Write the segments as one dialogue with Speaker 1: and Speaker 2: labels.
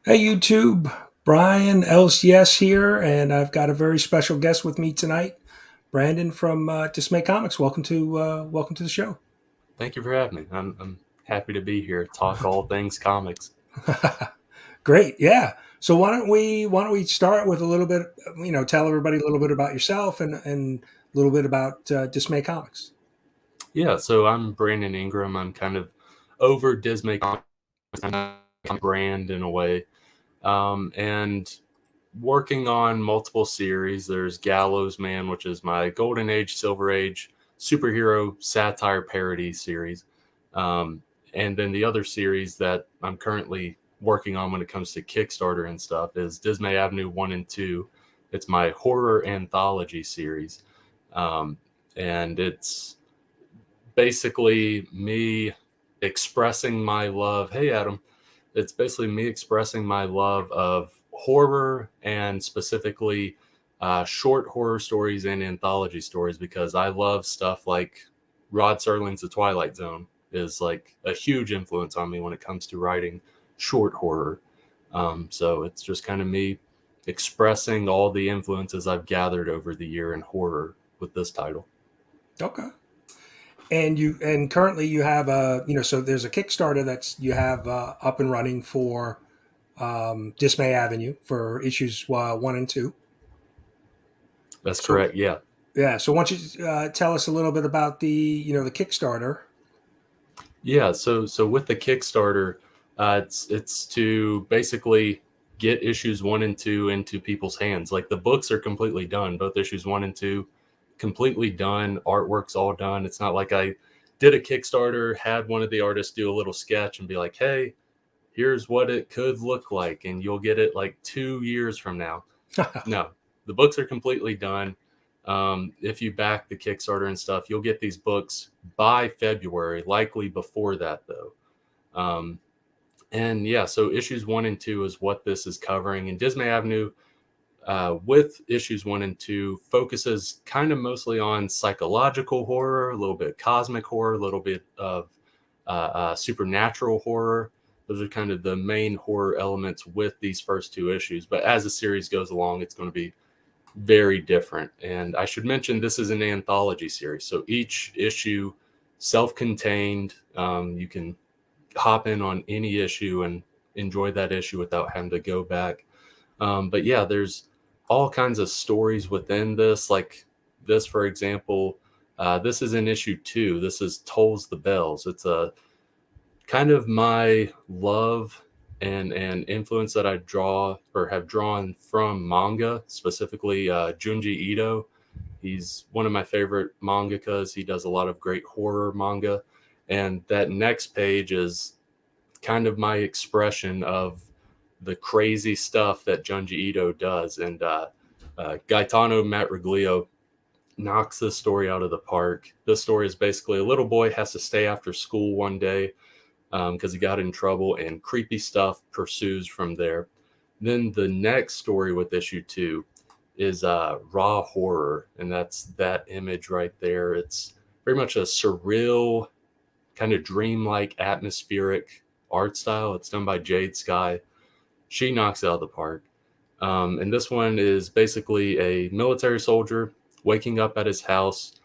Speaker 1: Hey YouTube, Brian LCS here, and I've got a very special guest with me tonight, Brandon from Dismay Comics. Welcome to the show.
Speaker 2: Thank you for having me. I'm happy to be here. Talk all things comics.
Speaker 1: Great, yeah. So why don't we start with a little bit, tell everybody a little bit about yourself and a little bit about Dismay Comics.
Speaker 2: Yeah, so I'm Brandon Ingram. I'm kind of over Dismay Comics, kind of brand in a way, and working on multiple series. There's Gallows Man, which is my Golden Age, Silver Age superhero satire parody series, and then the other series that I'm currently working on when it comes to Kickstarter and stuff is Dismay Avenue 1 and 2. It's my horror anthology series. Um, and it's basically me expressing my love. Hey, Adam. It's basically me expressing my love of horror and specifically short horror stories and anthology stories because I love stuff like Rod Serling's The Twilight Zone is like a huge influence on me when it comes to writing short horror. So it's just kind of me expressing all the influences I've gathered over the year in horror with this title.
Speaker 1: Okay. And currently you have so there's a Kickstarter that's you have up and running for Dismay Avenue for issues 1 and 2.
Speaker 2: That's
Speaker 1: So
Speaker 2: correct. Yeah.
Speaker 1: Yeah. So why don't you tell us a little bit about the Kickstarter?
Speaker 2: Yeah, so with the Kickstarter, it's to basically get issues 1 and 2 into people's hands. Like the books are completely done, both issues 1 and 2, completely done. Artwork's all done. It's not like I did a Kickstarter, had one of the artists do a little sketch and be like, "Hey, here's what it could look like," and you'll get it like 2 years from now. No, the books are completely done. If you back the Kickstarter and stuff, you'll get these books by February, likely before that though. Um, and yeah, so issues 1 and 2 is what this is covering. And Dismay Avenue, with issues 1 and 2, focuses kind of mostly on psychological horror, a little bit of cosmic horror, a little bit of supernatural horror. Those are kind of the main horror elements with these first two issues. But as the series goes along, it's going to be very different. And I should mention this is an anthology series. So each issue self-contained. You can hop in on any issue and enjoy that issue without having to go back. But yeah, there's all kinds of stories within this. Like this, for example, this is in issue 2. This is Tolls the Bells. It's a kind of my love and influence that I draw or have drawn from manga, specifically Junji Ito. He's one of my favorite mangakas. He does a lot of great horror manga. And that next page is kind of my expression of the crazy stuff that Junji Ito does. And Gaetano Matriglio knocks this story out of the park. This story is basically a little boy has to stay after school one day because he got in trouble, and creepy stuff pursues from there. Then the next story with issue 2 is raw horror, and that's that image right there. It's very much a surreal, kind of dreamlike, atmospheric art style. It's done by Jade Sky. She knocks it out of the park. And this one is basically a military soldier waking up at his house,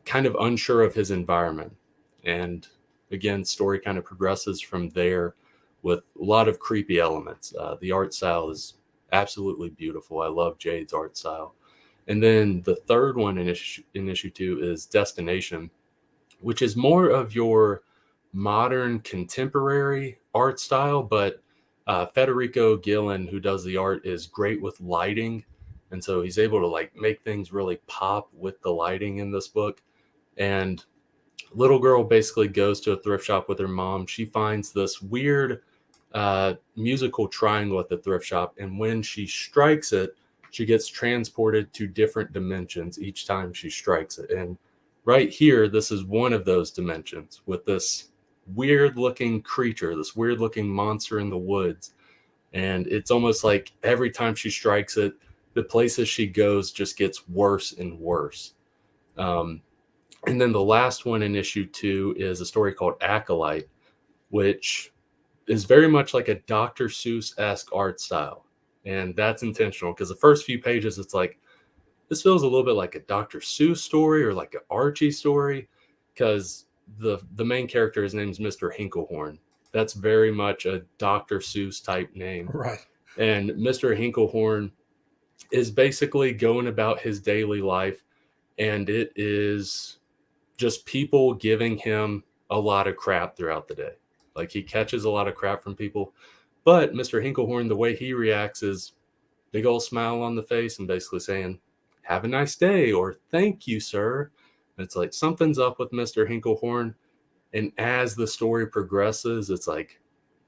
Speaker 2: kind of unsure of his environment. And again, story kind of progresses from there with a lot of creepy elements. The art style is absolutely beautiful. I love Jade's art style. And then the third one in issue 2 is Destination, which is more of your modern contemporary art style, but Federico Gillen, who does the art, is great with lighting. And so he's able to like make things really pop with the lighting in this book. And little girl basically goes to a thrift shop with her mom. She finds this weird musical triangle at the thrift shop, and when she strikes it, she gets transported to different dimensions each time she strikes it. And right here, this is one of those dimensions with this weird looking creature, this weird looking monster in the woods. And it's almost like every time she strikes it, the places she goes just gets worse and worse. Um, and then the last one in issue 2 is a story called Acolyte, which is very much like a Dr. Seuss-esque art style. And that's intentional because the first few pages, it's like, this feels a little bit like a Dr. Seuss story or like an Archie story, because the main character, his name's Mr. Hinklehorn. That's very much a Dr. Seuss type name.
Speaker 1: Right.
Speaker 2: And Mr. Hinklehorn is basically going about his daily life, and it is just people giving him a lot of crap throughout the day. Like, he catches a lot of crap from people, but Mr. Hinklehorn, the way he reacts is big old smile on the face and basically saying, "Have a nice day," or "Thank you, sir." And it's like something's up with Mr. Hinklehorn. And as the story progresses, it's like,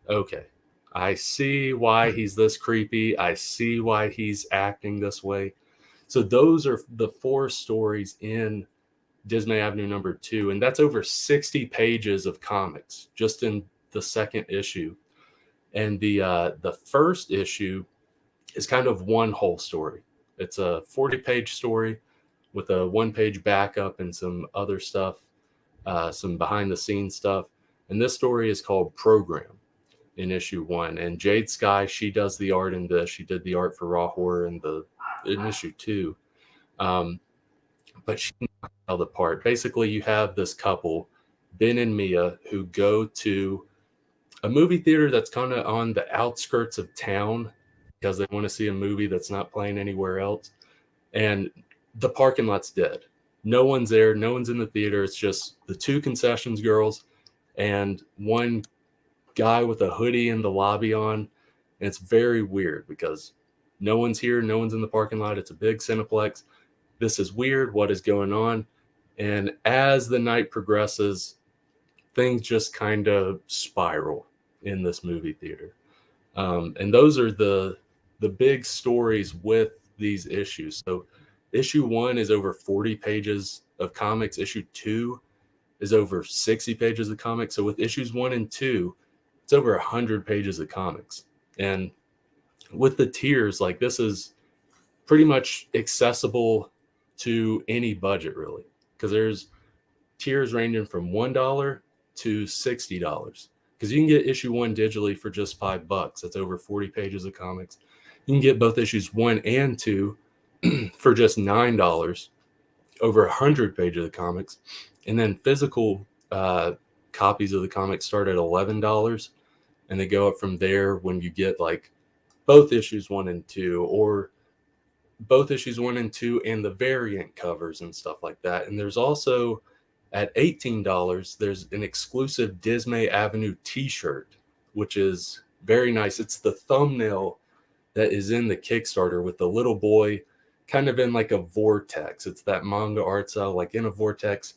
Speaker 2: okay, I see why he's this creepy. I see why he's acting this way. So those are the 4 stories in Dismay Avenue #2, and that's over 60 pages of comics just in the second issue. And the first issue is kind of one whole story. It's a 40-page story with a 1-page backup and some other stuff, some behind-the-scenes stuff. And this story is called Program in issue 1. And Jade Sky, she does the art in this. She did the art for Raw Horror in issue 2. But she knocked it out of the park. Basically, you have this couple, Ben and Mia, who go to a movie theater that's kind of on the outskirts of town because they want to see a movie that's not playing anywhere else. And the parking lot's dead. No one's there. No one's in the theater. It's just the 2 concessions girls and one guy with a hoodie in the lobby on. And it's very weird because no one's here. No one's in the parking lot. It's a big Cineplex. This is weird. What is going on? And as the night progresses, things just kind of spiral in this movie theater. And those are the big stories with these issues. So issue 1 is over 40 pages of comics. Issue 2 is over 60 pages of comics. So with issues 1 and 2, it's over 100 pages of comics. And with the tiers, like, this is pretty much accessible to any budget, really, because there's tiers ranging from $1 to $60, because you can get issue 1 digitally for just $5. That's over 40 pages of comics. You can get both issues 1 and 2 for just $9, over 100 pages of comics. And then physical copies of the comics start at $11, and they go up from there when you get like both issues 1 and 2, or both issues 1 and 2 and the variant covers and stuff like that. And there's also, at $18, there's an exclusive Dismay Avenue t-shirt, which is very nice. It's the thumbnail that is in the Kickstarter with the little boy kind of in like a vortex. It's that manga art style, like in a vortex,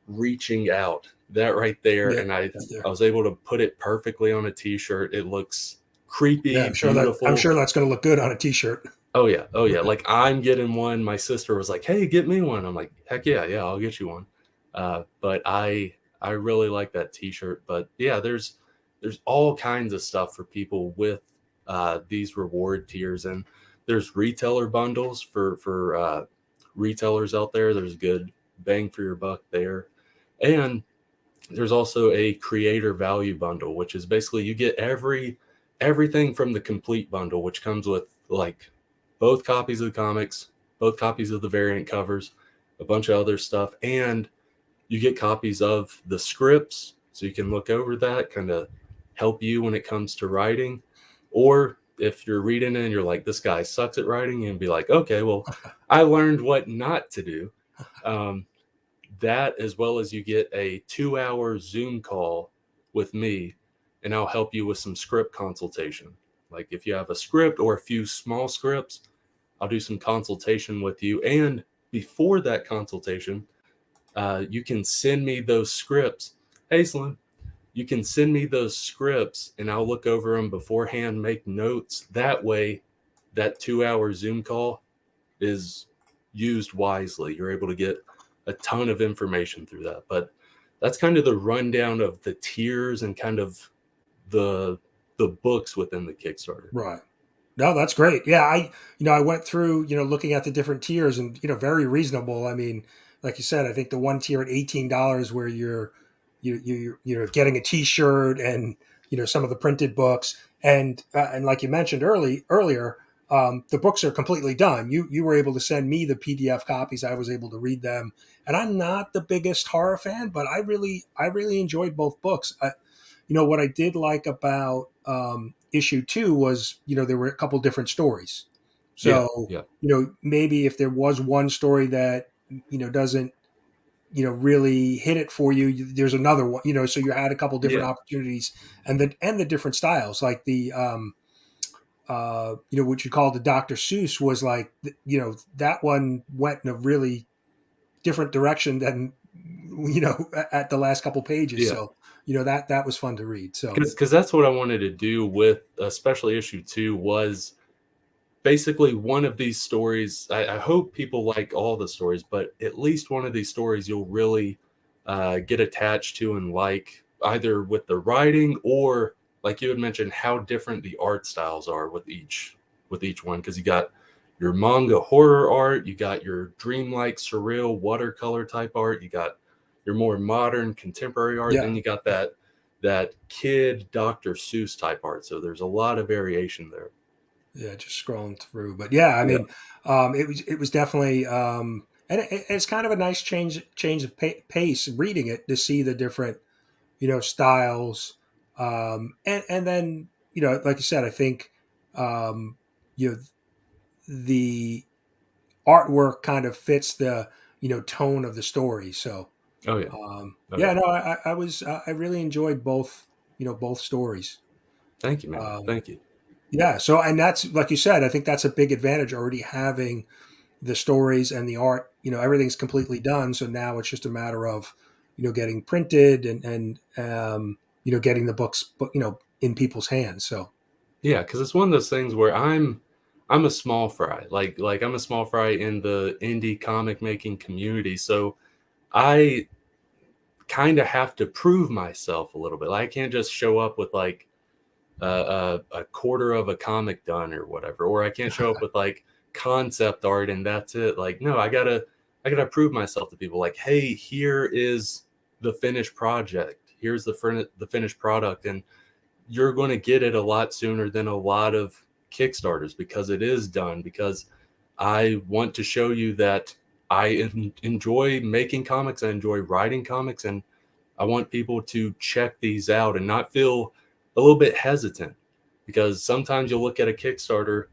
Speaker 2: reaching out. That right there.
Speaker 1: Yeah,
Speaker 2: and I was able to put it perfectly on a t-shirt. It looks creepy,
Speaker 1: yeah,
Speaker 2: beautiful.
Speaker 1: I'm sure that's going to look good on a t-shirt.
Speaker 2: Oh yeah. Like, I'm getting one. My sister was like, "Hey, get me one." I'm like, "Heck yeah, I'll get you one." But I really like that t-shirt. But yeah, there's all kinds of stuff for people with these reward tiers, and there's retailer bundles for retailers out there. There's good bang for your buck there. And there's also a creator value bundle, which is basically you get everything from the complete bundle, which comes with like both copies of the comics, both copies of the variant covers, a bunch of other stuff, and you get copies of the scripts so you can look over that, kind of help you when it comes to writing. Or if you're reading it and you're like, "This guy sucks at writing," you can be like, "Okay, well, I learned what not to do." That, as well as you get a 2-hour Zoom call with me, and I'll help you with some script consultation. Like, if you have a script or a few small scripts, I'll do some consultation with you. And before that consultation, you can send me those scripts. Hazelin, you can send me those scripts and I'll look over them beforehand, make notes. That way, that 2-hour Zoom call is used wisely. You're able to get a ton of information through that. But that's kind of the rundown of the tiers and kind of the books within the Kickstarter.
Speaker 1: Right. No, that's great. Yeah, I went through, looking at the different tiers, and very reasonable. I mean, like you said, I think the one tier at $18 where you're getting a T-shirt and some of the printed books, and like you mentioned earlier, the books are completely done. You were able to send me the PDF copies. I was able to read them, and I'm not the biggest horror fan, but I really enjoyed both books. What I did like about issue two was there were a couple different stories.
Speaker 2: Yeah,
Speaker 1: So
Speaker 2: yeah,
Speaker 1: maybe if there was one story that doesn't really hit it for you, there's another one. So you had a couple different
Speaker 2: yeah,
Speaker 1: opportunities, and the different styles, like the what you call the Dr. Seuss was like, that one went in a really different direction than at the last couple pages.
Speaker 2: yeah.
Speaker 1: So that was fun to read. So
Speaker 2: Because that's what I wanted to do with especially issue two was basically one of these stories. I hope people like all the stories, but at least one of these stories you'll really get attached to and like, either with the writing or, like you had mentioned, how different the art styles are with each one. Because you got your manga horror art, you got your dreamlike surreal watercolor type art, you got your more modern contemporary art,
Speaker 1: yeah,
Speaker 2: then you got that kid Dr. Seuss type art. So there's a lot of variation there.
Speaker 1: yeah, just scrolling through. But yeah, I
Speaker 2: Yeah.
Speaker 1: mean, it was definitely, and it's kind of a nice change of pace reading it to see the different styles, and then like you said, I think um, you know the artwork kind of fits the tone of the story. So
Speaker 2: Oh yeah. Oh
Speaker 1: yeah,
Speaker 2: yeah.
Speaker 1: no, I really enjoyed both stories.
Speaker 2: Thank you, man.
Speaker 1: Um,
Speaker 2: Thank you.
Speaker 1: yeah, so and that's like you said, I think that's a big advantage already having the stories and the art. Everything's completely done, so now it's just a matter of getting printed and getting the books in people's hands. So
Speaker 2: Yeah, because it's one of those things where I'm a small fry. Like I'm a small fry in the indie comic making community. So I kind of have to prove myself a little bit. Like, I can't just show up with like a quarter of a comic done or whatever, or I can't show up with like concept art and that's it. Like, no, I gotta prove myself to people. Like, hey, here is the finished project. Here's the finished product, and you're going to get it a lot sooner than a lot of Kickstarters because it is done. Because I want to show you that enjoy making comics, I enjoy writing comics, and I want people to check these out and not feel a little bit hesitant. Because sometimes you'll look at a Kickstarter.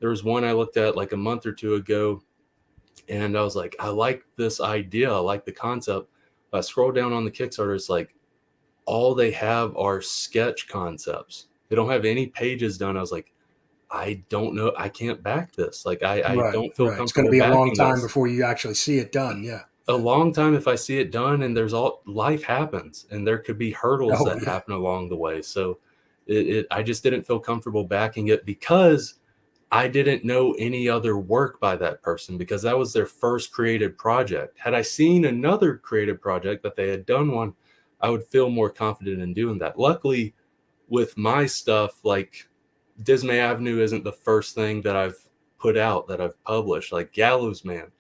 Speaker 2: There was one I looked at like a month or two ago, and I was like, I like this idea, I like the concept. I scroll down on the Kickstarter, it's like all they have are sketch concepts. They don't have any pages done. I was like, I don't know. I can't back this. Like, I
Speaker 1: right,
Speaker 2: don't feel
Speaker 1: right, it's going to
Speaker 2: comfortable
Speaker 1: be a long
Speaker 2: backing
Speaker 1: time
Speaker 2: this.
Speaker 1: before you actually see it done. Yeah,
Speaker 2: A
Speaker 1: yeah.
Speaker 2: long time if I see it done, and there's all life happens, and there could be hurdles
Speaker 1: Oh
Speaker 2: that
Speaker 1: yeah,
Speaker 2: happen along the way. So I just didn't feel comfortable backing it because I didn't know any other work by that person because that was their first creative project. Had I seen another creative project that they had done one, I would feel more confident in doing that. Luckily, with my stuff, like Dismay Avenue isn't the first thing that I've put out that I've published. Like Gallows Man,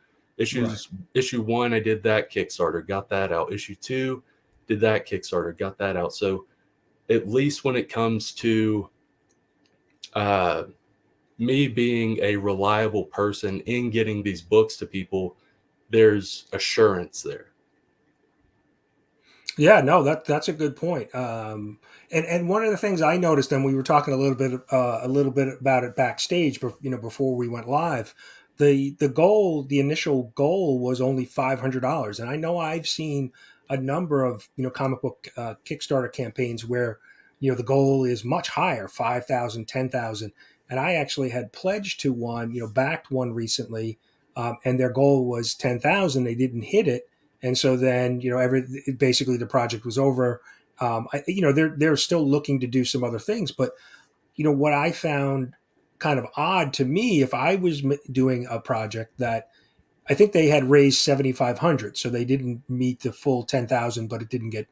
Speaker 1: right.
Speaker 2: issue one, I did that Kickstarter, got that out. Issue two, did that Kickstarter, got that out. So at least when it comes to uh, me being a reliable person in getting these books to people, there's assurance there.
Speaker 1: Yeah, no, that's a good point. And one of the things I noticed, and we were talking a little bit about it backstage, before we went live, the initial goal was only $500, and I know I've seen a number of comic book Kickstarter campaigns where the goal is much higher, 5,000, 10,000, and I actually had pledged to one, backed one recently, and their goal was 10,000. They didn't hit it, and so then basically the project was over. They're still looking to do some other things, but what I found kind of odd to me, if I was doing a project that I think they had raised 7,500, so they didn't meet the full 10,000, but it didn't get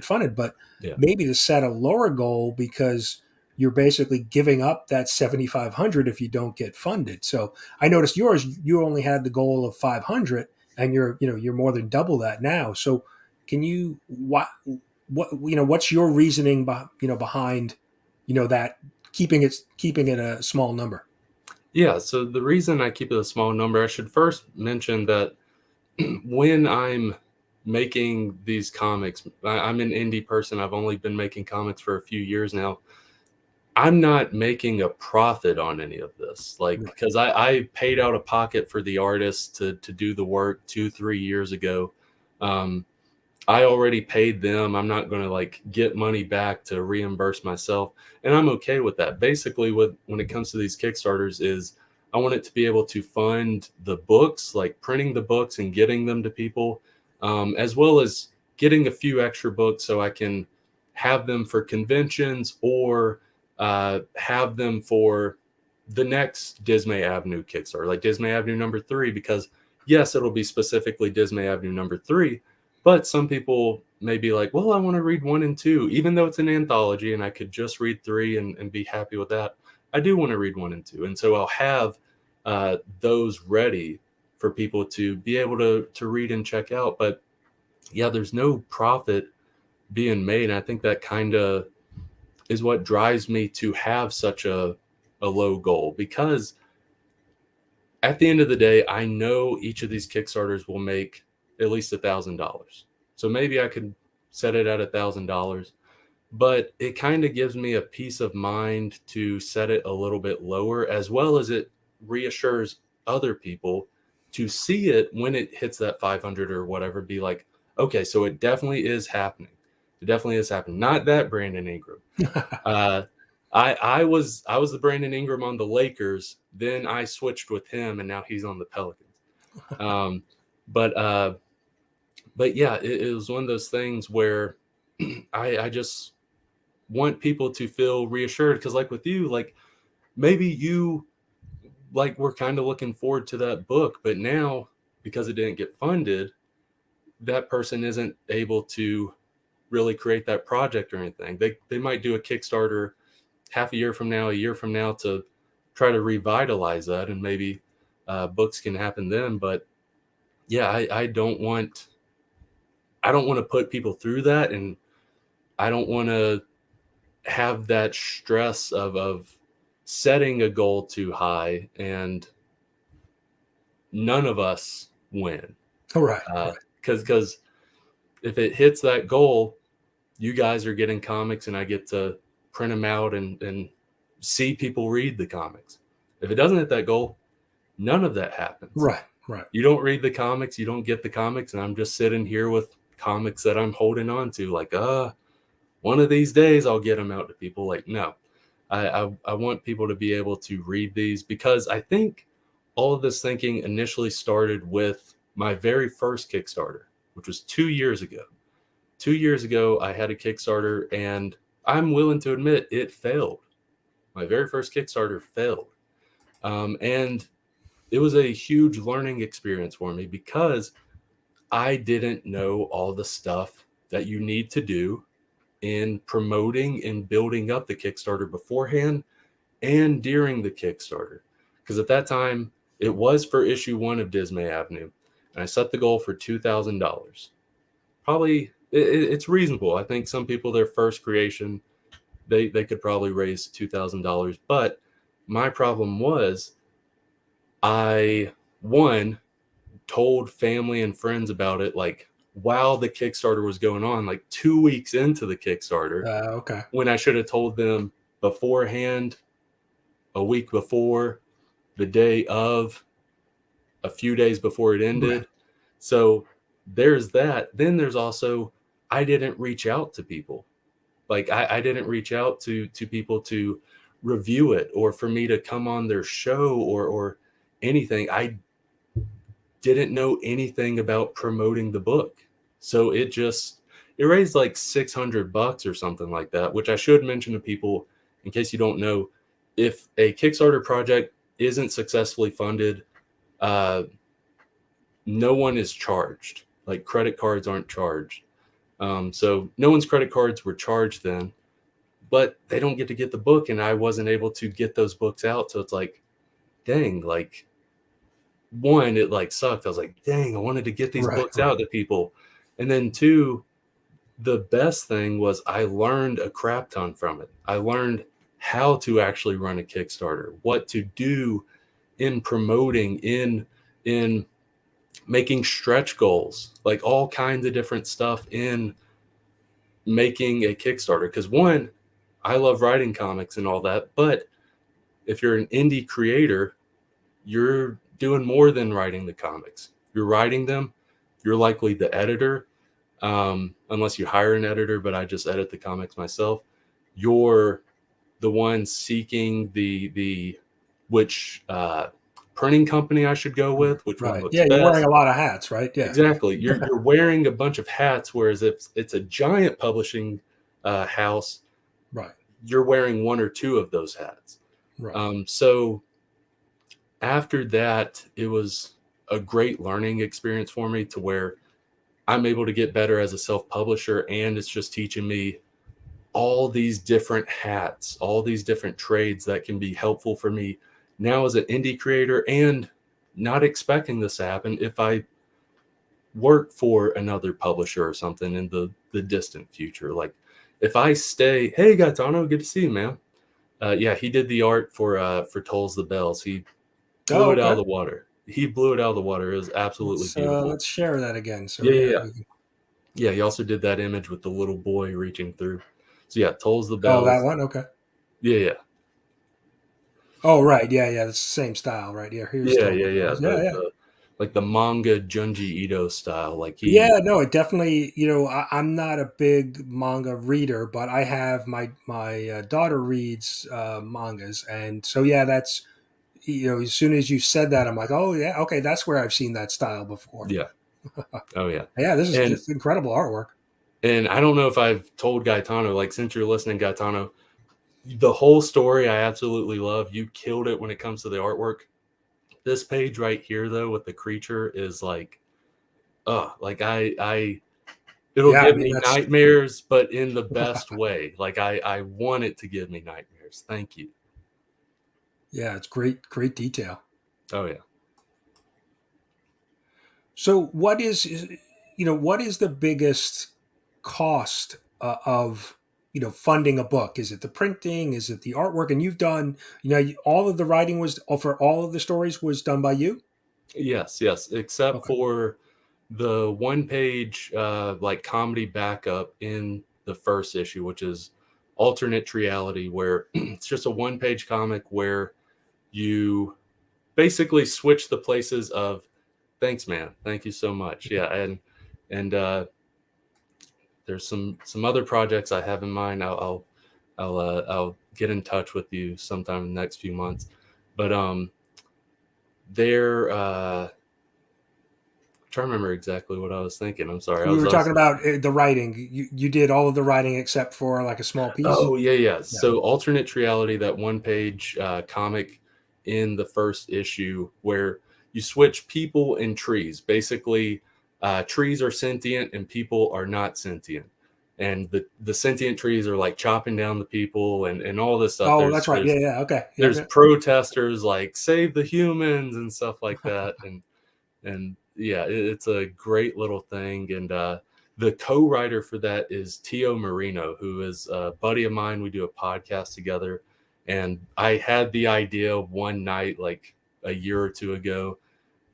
Speaker 1: funded. But
Speaker 2: Yeah.
Speaker 1: maybe to set a lower goal, because you're basically giving up that 7,500 if you don't get funded. So I noticed yours, you only had the goal of 500, and you're more than double that now. So can you what's your reasoning behind that keeping it a small number?
Speaker 2: Yeah, so the reason I keep it a small number, I should first mention that when I'm making these comics, I'm an indie person. I've only been making comics for a few years now. I'm not making a profit on any of this, like,
Speaker 1: Right.
Speaker 2: because I paid out of pocket for the artist to do the work 2-3 years ago. Um, I already paid them. I'm not going to like get money back to reimburse myself, and I'm okay with that. Basically, with when it comes to these Kickstarters, is I want it to be able to fund the books, like printing the books and getting them to people, as well as getting a few extra books so I can have them for conventions or have them for the next Dismay Avenue Kickstarter, like Dismay Avenue #3, because yes, it'll be specifically Dismay Avenue #3, but some people may be like, well, I want to read 1 and 2, even though it's an anthology and I could just read 3 and be happy with that. I do want to read 1 and 2. And so I'll have those ready for people to be able to read and check out. But yeah, there's no profit being made. And I think that kind of is what drives me to have such a low goal, because at the end of the day, I know each of these Kickstarters will make at least $1,000. So maybe I could set it at $1,000, but it kind of gives me a peace of mind to set it a little bit lower, as well as it reassures other people to see it when it hits that 500 or whatever, be like, okay, so it definitely is happening. It definitely is happening. Not that Brandon Ingram. Uh, I was the Brandon Ingram on the Lakers. Then I switched with him, and now he's on the Pelicans. Um, but uh, but yeah, it was one of those things where I just want people to feel reassured, because like with you, like maybe you like were kind of looking forward to that book, but now because it didn't get funded, that person isn't able to really create that project or anything. They might do a Kickstarter half a year from now, a year from now, to try to revitalize that, and maybe books can happen then. But yeah, I don't want to put people through that, and I don't want to have that stress of setting a goal too high and none of us win.
Speaker 1: Right. Right.
Speaker 2: Because if it hits that goal, you guys are getting comics and I get to print them out and see people read the comics. If it doesn't hit that goal, none of that happens.
Speaker 1: Right. Right.
Speaker 2: You don't read the comics, you don't get the comics, and I'm just sitting here with comics that I'm holding on to, like, one of these days I'll get them out to people. Like, no, I want people to be able to read these, because I think all of this thinking initially started with my very first Kickstarter, which was 2 years ago. 2 years ago, I had a Kickstarter, and I'm willing to admit it failed. My very first Kickstarter failed. And it was a huge learning experience for me, because I didn't know all the stuff that you need to do in promoting and building up the Kickstarter beforehand and during the Kickstarter. Because at that time, it was for issue 1 of Dismay Avenue, and I set the goal for $2,000. Probably it's reasonable. I think some people, their first creation, they could probably raise $2,000. But my problem was, I one told family and friends about it like while the Kickstarter was going on, like 2 weeks into the Kickstarter,
Speaker 1: Okay.
Speaker 2: when I should have told them beforehand, a week before, the day of, a few days before it
Speaker 1: Right.
Speaker 2: ended. So there's that. Then there's also, I didn't reach out to people. Like I didn't reach out to people to review it, or for me to come on their show, or anything. I didn't know anything about promoting the book. So it raised like $600 or something like that, which I should mention to people in case you don't know. If a Kickstarter project isn't successfully funded, uh, no one is charged. Like credit cards aren't charged. So no one's credit cards were charged then, but they don't get to get the book, and I wasn't able to get those books out. So it's like, dang, like, one, it like sucked. I was like, dang, I wanted to get these
Speaker 1: Right.
Speaker 2: books
Speaker 1: Right.
Speaker 2: out to people. And then two, the best thing was I learned a crap ton from it. I learned how to actually run a Kickstarter, what to do in promoting, in making stretch goals, like all kinds of different stuff in making a Kickstarter. Because one, I love writing comics and all that, but if you're an indie creator, you're doing more than writing the comics. You're writing them. You're likely the editor, unless you hire an editor, but I just edit the comics myself. You're the one seeking the which printing company I should go with, which one
Speaker 1: Right.
Speaker 2: looks
Speaker 1: Yeah, you're wearing
Speaker 2: best.
Speaker 1: a lot of hats, right? Yeah.
Speaker 2: Exactly. You're wearing a bunch of hats, whereas if it's a giant publishing house,
Speaker 1: Right.
Speaker 2: you're wearing one or two of those hats.
Speaker 1: Right.
Speaker 2: So after that, it was a great learning experience for me to where I'm able to get better as a self-publisher, and it's just teaching me all these different hats, all these different trades that can be helpful for me now as an indie creator, and not expecting this to happen if I work for another publisher or something in the distant future. Like if I stay, hey Gaetano, good to see you, man. Yeah, he did the art for Tolls the Bells. He blew
Speaker 1: Oh,
Speaker 2: it out of
Speaker 1: okay.
Speaker 2: the water. He blew it out of the water. It was absolutely beautiful.
Speaker 1: Let's share that again. So
Speaker 2: Yeah, yeah,
Speaker 1: yeah,
Speaker 2: yeah.
Speaker 1: we can.
Speaker 2: Yeah, he also did that image with the little boy reaching through. So yeah, Tolls the
Speaker 1: Oh, that
Speaker 2: Bells.
Speaker 1: one. Okay.
Speaker 2: Yeah, yeah.
Speaker 1: Oh, right. Yeah, yeah. It's the same style, right? Yeah. Here's
Speaker 2: Yeah,
Speaker 1: still.
Speaker 2: yeah, yeah.
Speaker 1: Yeah, yeah.
Speaker 2: The like the manga Junji Ito style. Like he
Speaker 1: Yeah, no, it definitely. I'm not a big manga reader, but I have my daughter reads mangas, and so yeah, that's as soon as you said that, I'm like, oh yeah, okay, that's where I've seen that style before.
Speaker 2: yeah. Oh yeah.
Speaker 1: Yeah, this is
Speaker 2: And
Speaker 1: just incredible artwork.
Speaker 2: and I don't know if I've told Gaetano, like since you're listening, Gaetano, the whole story I absolutely love. You killed it when it comes to the artwork. This page right here though with the creature is like like I it'll
Speaker 1: Yeah, I
Speaker 2: give
Speaker 1: mean
Speaker 2: me
Speaker 1: that's
Speaker 2: nightmares, but in the best way. Like I want it to give me nightmares. Thank you.
Speaker 1: yeah, it's great, great detail.
Speaker 2: Oh yeah.
Speaker 1: So, what is the biggest cost of funding a book? Is it the printing? Is it the artwork? And you've done, all of the writing was for all of the stories was done by you.
Speaker 2: Yes, yes, except
Speaker 1: Okay.
Speaker 2: for the one page like comedy backup in the first issue, which is alternate reality, where it's just a one page comic where you basically switch the places of thanks man, thank you so much. Yeah, and there's some other projects I have in mind. I'll get in touch with you sometime in the next few months. But they're trying to remember exactly what I was thinking. I'm sorry.
Speaker 1: We were
Speaker 2: I was
Speaker 1: talking about the writing. You did all of the writing except for like a small piece.
Speaker 2: oh yeah, yeah.
Speaker 1: Yeah.
Speaker 2: So alternate reality, that one page comic in the first issue where you switch people and trees. Basically, trees are sentient and people are not sentient. And the sentient trees are like chopping down the people and all this stuff.
Speaker 1: Oh, that's right. Yeah, yeah. Okay. Yep.
Speaker 2: There's
Speaker 1: Yep.
Speaker 2: protesters like save the humans and stuff like that. And yeah, it's a great little thing. And the co-writer for that is Tio Marino, who is a buddy of mine. We do a podcast together, and I had the idea one night like a year or two ago,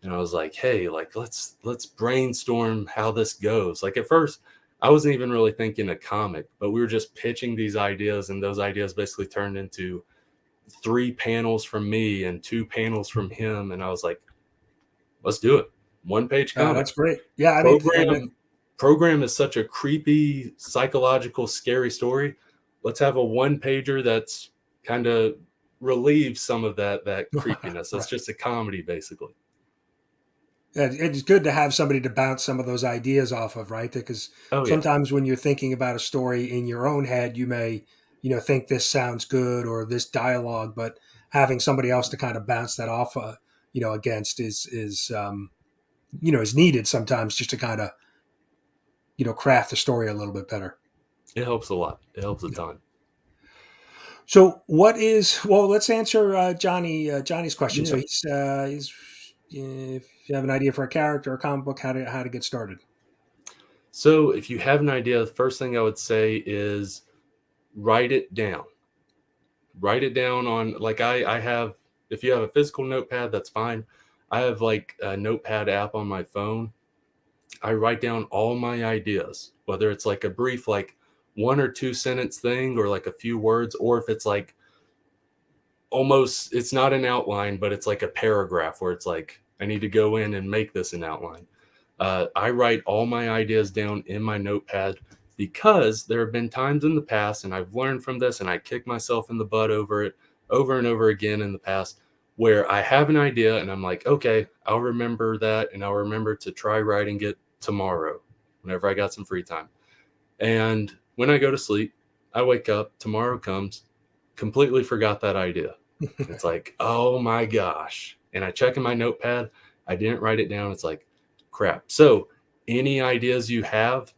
Speaker 2: and I was like, hey, like let's brainstorm how this goes. Like at first I wasn't even really thinking a comic, but we were just pitching these ideas, and those ideas basically turned into 3 panels from me and 2 panels from him. And I was like, let's do it. One page comic.
Speaker 1: That's great. Yeah, I mean,
Speaker 2: Program is such a creepy, psychological, scary story. Let's have a one pager that's kind of relieves some of that creepiness. That's
Speaker 1: right.
Speaker 2: just a comedy, basically.
Speaker 1: Yeah, it's good to have somebody to bounce some of those ideas off of, right? Because
Speaker 2: Oh yeah,
Speaker 1: sometimes when you're thinking about a story in your own head, you may, think this sounds good or this dialogue, but having somebody else to kind of bounce that off, against is needed sometimes just to kind of, craft the story a little bit better.
Speaker 2: it helps a lot. It helps a
Speaker 1: Yeah.
Speaker 2: ton.
Speaker 1: So what is well? Let's answer Johnny's question. So
Speaker 2: Yeah.
Speaker 1: he's if you have an idea for a character or a comic book, how to get started.
Speaker 2: So if you have an idea, the first thing I would say is write it down. Write it down on, like, I have, if you have a physical notepad, that's fine. I have like a notepad app on my phone. I write down all my ideas, whether it's like a brief, like 1 or 2 sentence thing, or like a few words, or if it's like almost, it's not an outline, but it's like a paragraph where it's like, I need to go in and make this an outline. I write all my ideas down in my notepad because there have been times in the past, and I've learned from this, and I kick myself in the butt over it over and over again in the past, where I have an idea and I'm like, okay, I'll remember that, and I'll remember to try writing it tomorrow whenever I got some free time. And when I go to sleep, I wake up, tomorrow comes, completely forgot that idea. It's like, oh my gosh. And I check in my notepad, I didn't write it down. It's like, crap. So, any ideas you have,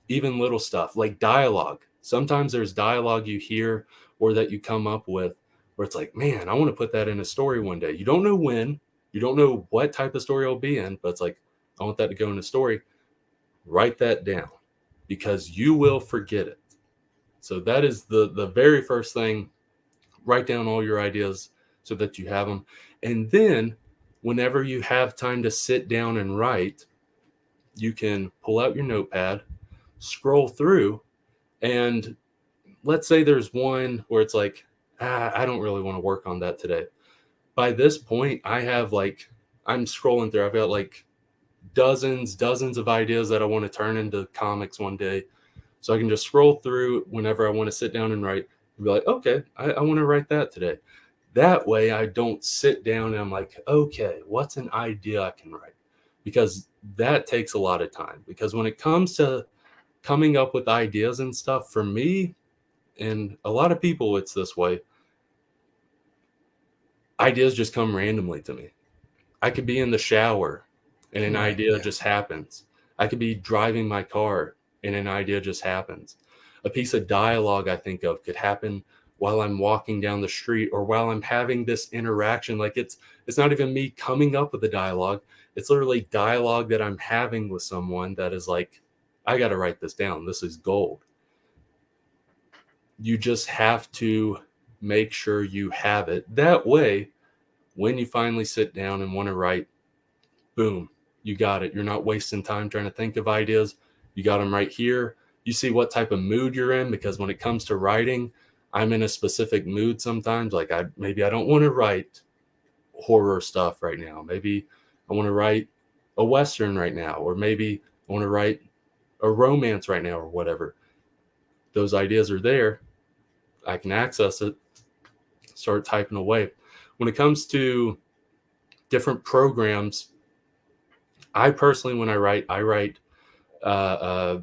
Speaker 2: even little stuff like dialogue, sometimes there's dialogue you hear or that you come up with where it's like, man, I want to put that in a story one day. You don't know when, you don't know what type of story I'll be in, but it's like, I want that to go in a story. Write that down because you will forget it. So that is the very first thing. Write down all your ideas so that you have them. And then whenever you have time to sit down and write, you can pull out your notepad, scroll through, and let's say there's one where it's like, I don't really want to work on that today. By this point, I have like, I'm scrolling through, I've got like dozens of ideas that I want to turn into comics one day. So I can just scroll through whenever I want to sit down and write and be like, okay, I want to write that today. That way I don't sit down and I'm like, okay, what's an idea I can write? Because that takes a lot of time. Because when it comes to coming up with ideas and stuff, for me and a lot of people, it's this way. Ideas just come randomly to me. I could be in the shower and an
Speaker 1: Right.
Speaker 2: idea
Speaker 1: Yeah.
Speaker 2: just happens. I could be driving my car and an idea just happens. A piece of dialogue I think of could happen while I'm walking down the street or while I'm having this interaction. Like it's not even me coming up with the dialogue. It's literally dialogue that I'm having with someone that is like, I got to write this down. This is gold. You just have to make sure you have it. That way, when you finally sit down and want to write, boom, you got it. You're not wasting time trying to think of ideas. You got them right here. You see what type of mood you're in, because when it comes to writing, I'm in a specific mood sometimes. Like maybe I don't want to write horror stuff right now. Maybe I want to write a Western right now, or maybe I want to write a romance right now or whatever. Those ideas are there. I can access it, start typing away. When it comes to different programs, I personally, when I write uh, uh,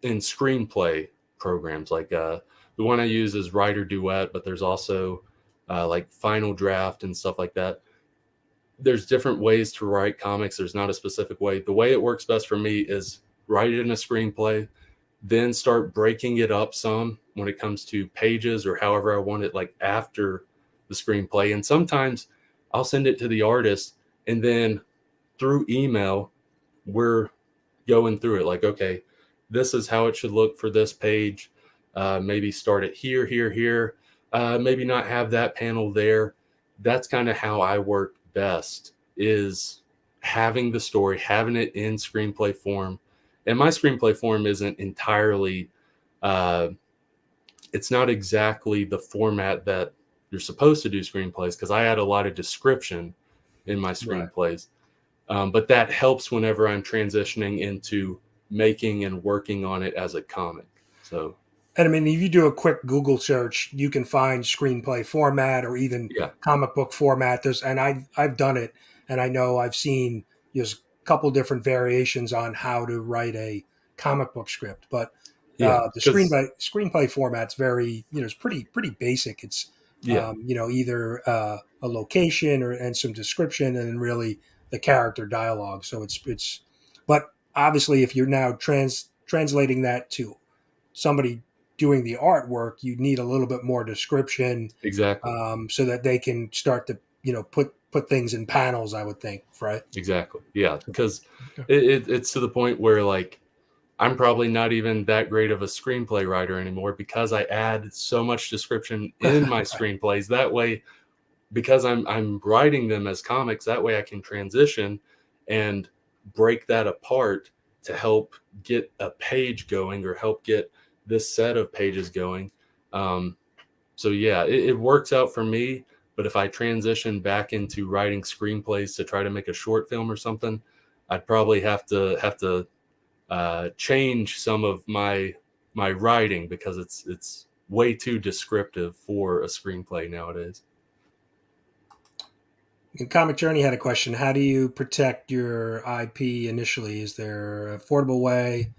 Speaker 2: in screenplay programs. Like the one I use is Writer Duet, but there's also like Final Draft and stuff like that. There's different ways to write comics. There's not a specific way. The way it works best for me is write it in a screenplay, then start breaking it up some when it comes to pages or however I want it, like after the screenplay. And sometimes I'll send it to the artist, and then through email, we're going through it like, okay, this is how it should look for this page. Maybe start it here, here, here. Maybe not have that panel there. That's kind of how I work best, is having the story, having it in screenplay form. And my screenplay form isn't entirely, uh, it's not exactly the format that you're supposed to do screenplays, because I add a lot of description in my
Speaker 1: Right.
Speaker 2: screenplays. But that helps whenever I'm transitioning into making and working on it as a comic. So,
Speaker 1: And I mean, if you do a quick Google search, you can find screenplay format or even
Speaker 2: yeah,
Speaker 1: comic book format. And I've done it, and I know I've seen just a couple different variations on how to write a comic book script. But
Speaker 2: yeah,
Speaker 1: the
Speaker 2: because
Speaker 1: screenplay format's very, it's pretty basic. It's
Speaker 2: yeah,
Speaker 1: either a location or and some description, and then really the character dialogue. So but obviously, if you're now translating that to somebody doing the artwork, you need a little bit more description,
Speaker 2: exactly,
Speaker 1: so that they can start to put things in panels. I would think, right?
Speaker 2: exactly, yeah, because
Speaker 1: Okay.
Speaker 2: it's to the point where like I'm probably not even that great of a screenplay writer anymore because I add so much description in my screenplays. That way, because I'm writing them as comics, that way I can transition and break that apart to help get a page going or help get this set of pages going. Um, so yeah, it works out for me. But if I transition back into writing screenplays to try to make a short film or something, I'd probably have to change some of my writing because it's way too descriptive for a screenplay nowadays.
Speaker 1: And Comic Journey had a question: how do you protect your IP initially? Is there an affordable way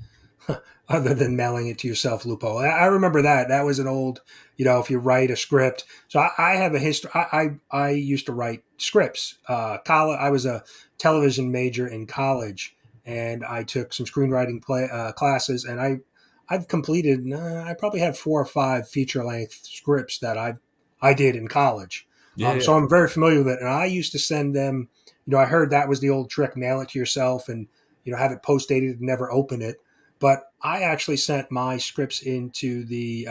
Speaker 1: other than mailing it to yourself? Loophole. I remember that was an old, if you write a script. So I have a history. I used to write scripts. College. I was a television major in college, and I took some screenwriting classes, and I've completed. I probably have 4 or 5 feature length scripts that I did in college.
Speaker 2: Yeah,
Speaker 1: So
Speaker 2: yeah,
Speaker 1: I'm very familiar with it, and I used to send them. I heard that was the old trick: mail it to yourself, and have it post dated and never open it. But I actually sent my scripts into the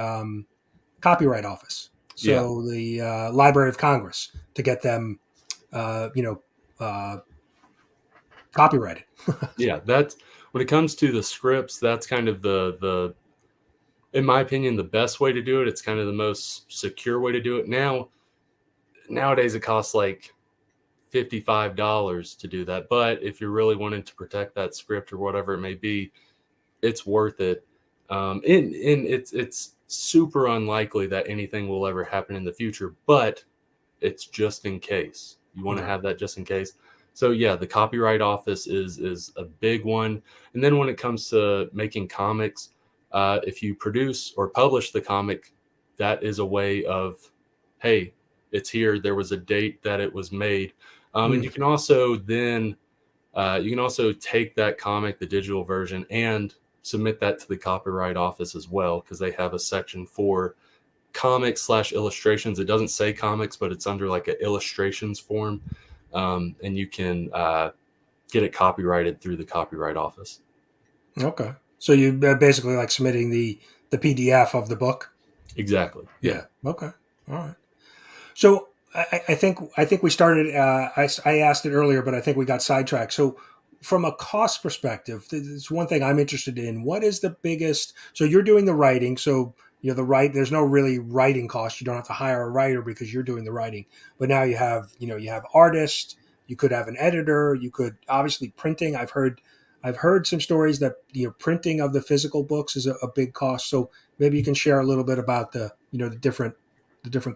Speaker 1: Copyright Office,
Speaker 2: yeah,
Speaker 1: so the Library of Congress, to get them, uh, you know, uh, copyrighted.
Speaker 2: yeah. That's when it comes to the scripts. That's kind of the in my opinion the best way to do it. It's kind of the most secure way to do it. Nowadays it costs like $55 to do that. But if you're really wanting to protect that script or whatever it may be, it's worth it. And it's super unlikely that anything will ever happen in the future, but it's just in case. You want to
Speaker 1: Right.
Speaker 2: have that just in case. So yeah, the copyright office is a big one. And then when it comes to making comics, if you produce or publish the comic, that is a way of, hey, it's here. There was a date that it was made, and
Speaker 1: Mm.
Speaker 2: you can also take that comic, the digital version, and submit that to the copyright office as well because they have a section for comics slash illustrations. It doesn't say comics, but it's under like an illustrations form, and you can get it copyrighted through the copyright office.
Speaker 1: Okay. So you basically like submitting the PDF of the book.
Speaker 2: Exactly. Yeah.
Speaker 1: Yeah. Okay. All right. So I think we started. I asked it earlier, but I think we got sidetracked. So from a cost perspective, it's one thing I'm interested in. What is the biggest? So you're doing the writing. So there's no really writing cost. You don't have to hire a writer because you're doing the writing. But now you have artists. You could have an editor. You could obviously printing. I've heard some stories that printing of the physical books is a big cost. So maybe you can share a little bit about the different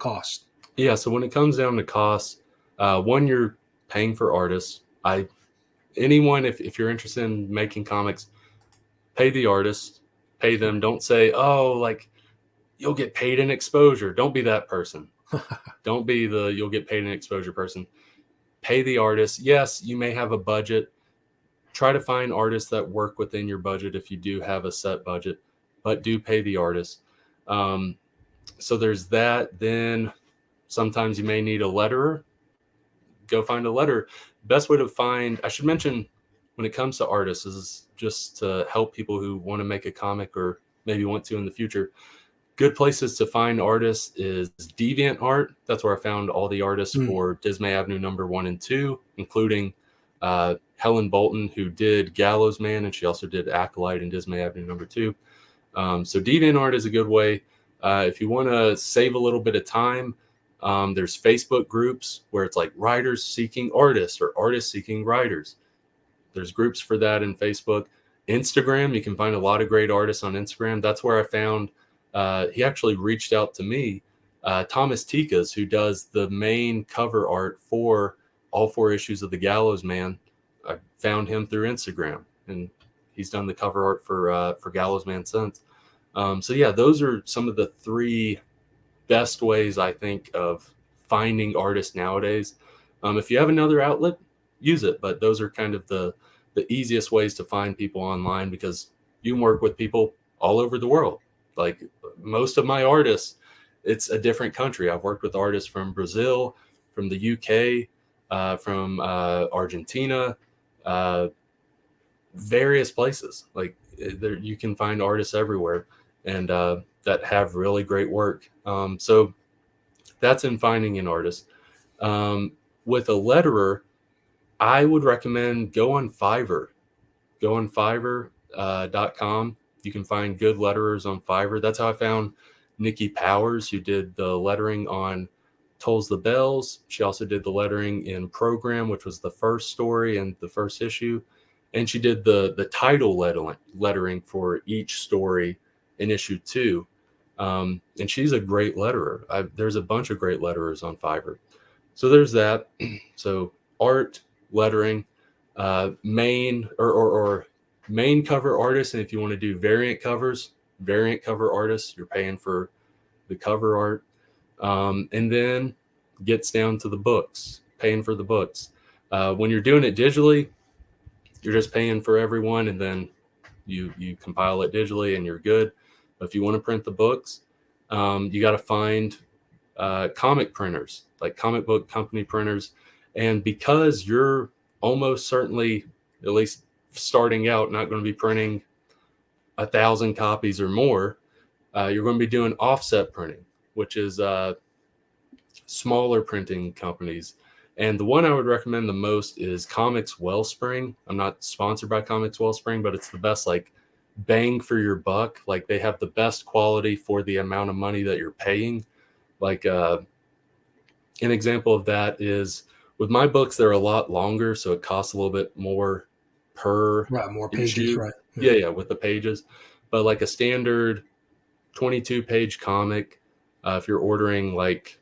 Speaker 1: costs.
Speaker 2: Yeah. So when it comes down to costs, one, you're paying for artists. Anyone, if you're interested in making comics, pay the artist, pay them. Don't say, oh, like you'll get paid in exposure. Don't be that person. Don't be the you'll get paid in exposure person. Pay the artist. Yes, you may have a budget. Try to find artists that work within your budget if you do have a set budget, but do pay the artist. Um, so there's that. Then sometimes you may need a letterer. Go find a letterer. Best way to find, I should mention, when it comes to artists, is just to help people who want to make a comic or maybe want to in the future. Good places to find artists is DeviantArt. That's where I found all the artists
Speaker 1: Mm.
Speaker 2: for Dismay Avenue number 1 and 2, including Helen Bolton, who did Gallows Man, and she also did Acolyte and Dismay Avenue number 2. So DeviantArt is a good way. If you want to save a little bit of time, there's Facebook groups where it's like writers seeking artists or artists seeking writers. There's groups for that in Facebook. Instagram, you can find a lot of great artists on Instagram. That's where I found, he actually reached out to me, Thomas Tikas, who does the main cover art for all 4 issues of The Gallows Man. I found him through Instagram, and he's done the cover art for Gallows Man since. So yeah, those are some of the 3 best ways I think of finding artists nowadays. If you have another outlet, use it, but those are kind of the easiest ways to find people online because you can work with people all over the world. Like most of my artists, it's a different country. I've worked with artists from Brazil, from the UK, from Argentina, uh, various places. Like there you can find artists everywhere, and that have really great work. So that's in finding an artist. With a letterer, I would recommend go on Fiverr. Go on Fiverr.com. You can find good letterers on Fiverr. That's how I found Nikki Powers, who did the lettering on Tolls the Bells. She also did the lettering in Program, which was the first story and the first issue. And she did the title lettering for each story in issue 2. And she's a great letterer. There's a bunch of great letterers on Fiverr. So there's that. So art, lettering, main or main cover artists. And if you want to do variant cover artists, you're paying for the cover art. And then gets down to the books, paying for the books. When you're doing it digitally, you're just paying for everyone, and then you compile it digitally and you're good. But if you want to print the books, you got to find comic printers, like comic book company printers. And because you're almost certainly, at least starting out, not going to be printing 1,000 copies or more, you're going to be doing offset printing, which is smaller printing companies. And the one I would recommend the most is Comics Wellspring. I'm not sponsored by Comics Wellspring, but it's the best, like, bang for your buck. Like, they have the best quality for the amount of money that you're paying. Like, an example of that is with my books, they're a lot longer, so it costs a little bit more per
Speaker 1: more pages,
Speaker 2: issue.
Speaker 1: right?
Speaker 2: Yeah, with the pages. But like a standard 22-page comic, if you're ordering like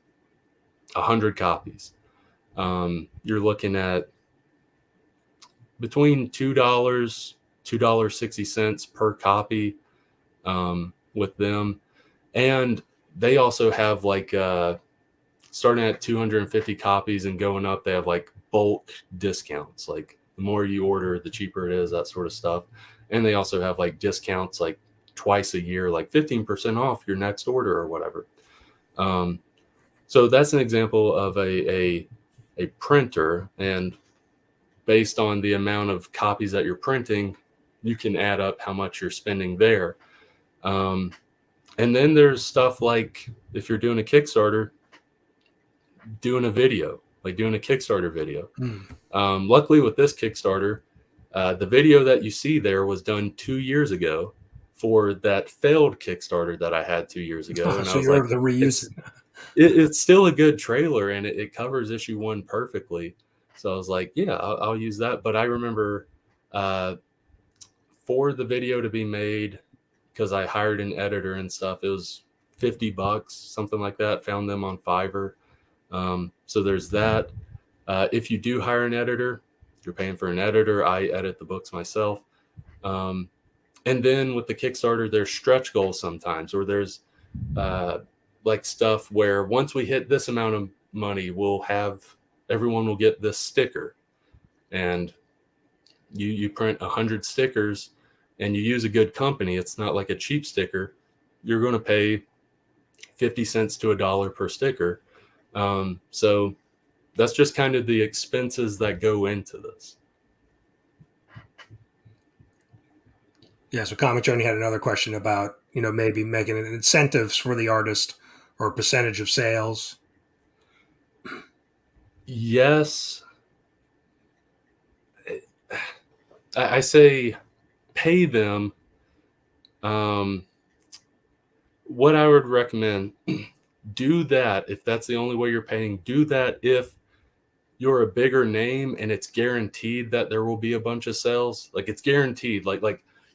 Speaker 2: 100 copies, you're looking at between $2.60 per copy with them. And they also have like starting at 250 copies and going up, they have like bulk discounts. Like the more you order, the cheaper it is, that sort of stuff. And they also have like discounts like twice a year, like 15% off your next order or whatever. So that's an example of a printer, and based on the amount of copies that you're printing, you can add up how much you're spending there. And then there's stuff like if you're doing a Kickstarter, doing a video, like doing a Kickstarter video. Luckily with this Kickstarter, the video that you see there was done 2 years ago for that failed Kickstarter that I had 2 years ago. And
Speaker 1: So
Speaker 2: I was
Speaker 1: you're
Speaker 2: like,
Speaker 1: able to reuse it.
Speaker 2: it's still a good trailer, and it covers issue 1 perfectly. So I was like, yeah, I'll use that. But I remember for the video to be made, because I hired an editor and stuff, it was $50, something like that. Found them on Fiverr. So there's that. If you do hire an editor, you're paying for an editor. I edit the books myself. And then with the Kickstarter, there's stretch goals sometimes, or there's like stuff where once we hit this amount of money, everyone will get this sticker. And you print 100 stickers and you use a good company. It's not like a cheap sticker. You're going to pay 50 cents to $1 per sticker. So that's just kind of the expenses that go into this.
Speaker 1: Yeah, so Comic Journey had another question about, maybe making incentives for the artist or a percentage of sales.
Speaker 2: Yes. I say pay them. What I would recommend, do that if that's the only way you're paying. Do that if you're a bigger name and it's guaranteed that there will be a bunch of sales. Like it's guaranteed. Like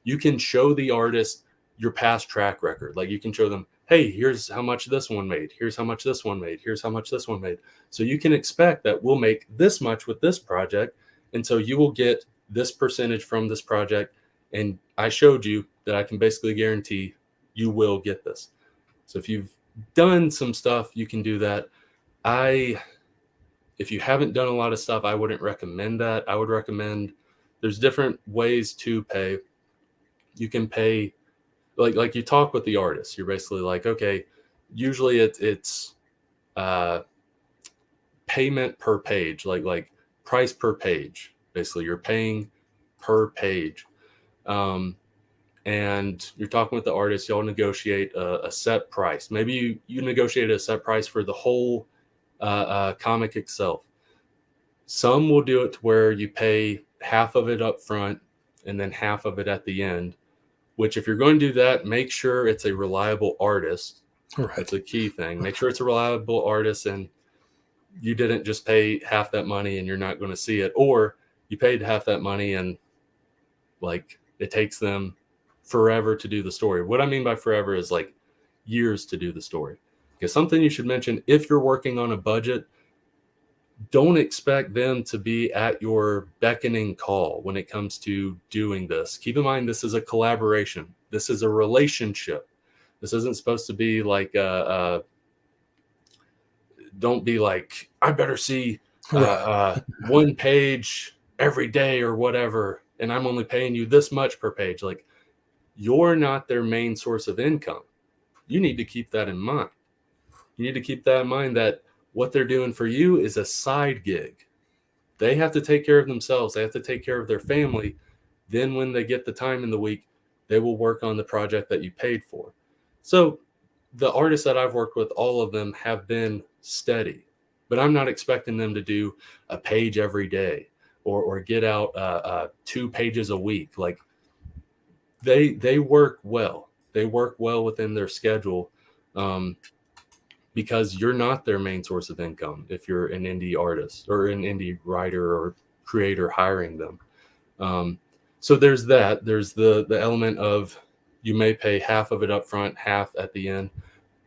Speaker 2: you can show the artist your past track record. Like you can show them, hey, here's how much this one made. Here's how much this one made. Here's how much this one made. So you can expect that we'll make this much with this project. And so you will get this percentage from this project. And I showed you that I can basically guarantee you will get this. So if you've done some stuff, you can do that. If you haven't done a lot of stuff, I wouldn't recommend that. I would recommend there's different ways to pay. You can pay like you talk with the artist. You're basically like, okay, usually it's payment per page, like price per page. Basically, you're paying per page. and you're talking with the artist. Y'all negotiate a set price. Maybe you negotiate a set price for the whole comic itself. Some will do it to where you pay half of it up front and then half of it at the end, which if you're going to do that, make sure it's a reliable artist. That's
Speaker 1: Right.
Speaker 2: a key thing. Make sure it's a reliable artist and you didn't just pay half that money and you're not going to see it, or you paid half that money and like it takes them forever to do the story. What I mean by forever is like years to do the story. Because something you should mention, if you're working on a budget, don't expect them to be at your beckoning call when it comes to doing this. Keep in mind, this is a collaboration. This is a relationship. This isn't supposed to be like don't be like, I better see
Speaker 1: Right.
Speaker 2: one page every day or whatever, and I'm only paying you this much per page. Like, you're not their main source of income. You need to keep that in mind. You need to keep that in mind that what they're doing for you is a side gig. They have to take care of themselves. They have to take care of their family. Then when they get the time in the week, they will work on the project that you paid for. So the artists that I've worked with, all of them have been steady, but I'm not expecting them to do a page every day or get out 2 pages a week. Like they work well. They work well within their schedule. Because you're not their main source of income if you're an indie artist or an indie writer or creator hiring them. So there's that. There's the element of you may pay half of it up front, half at the end.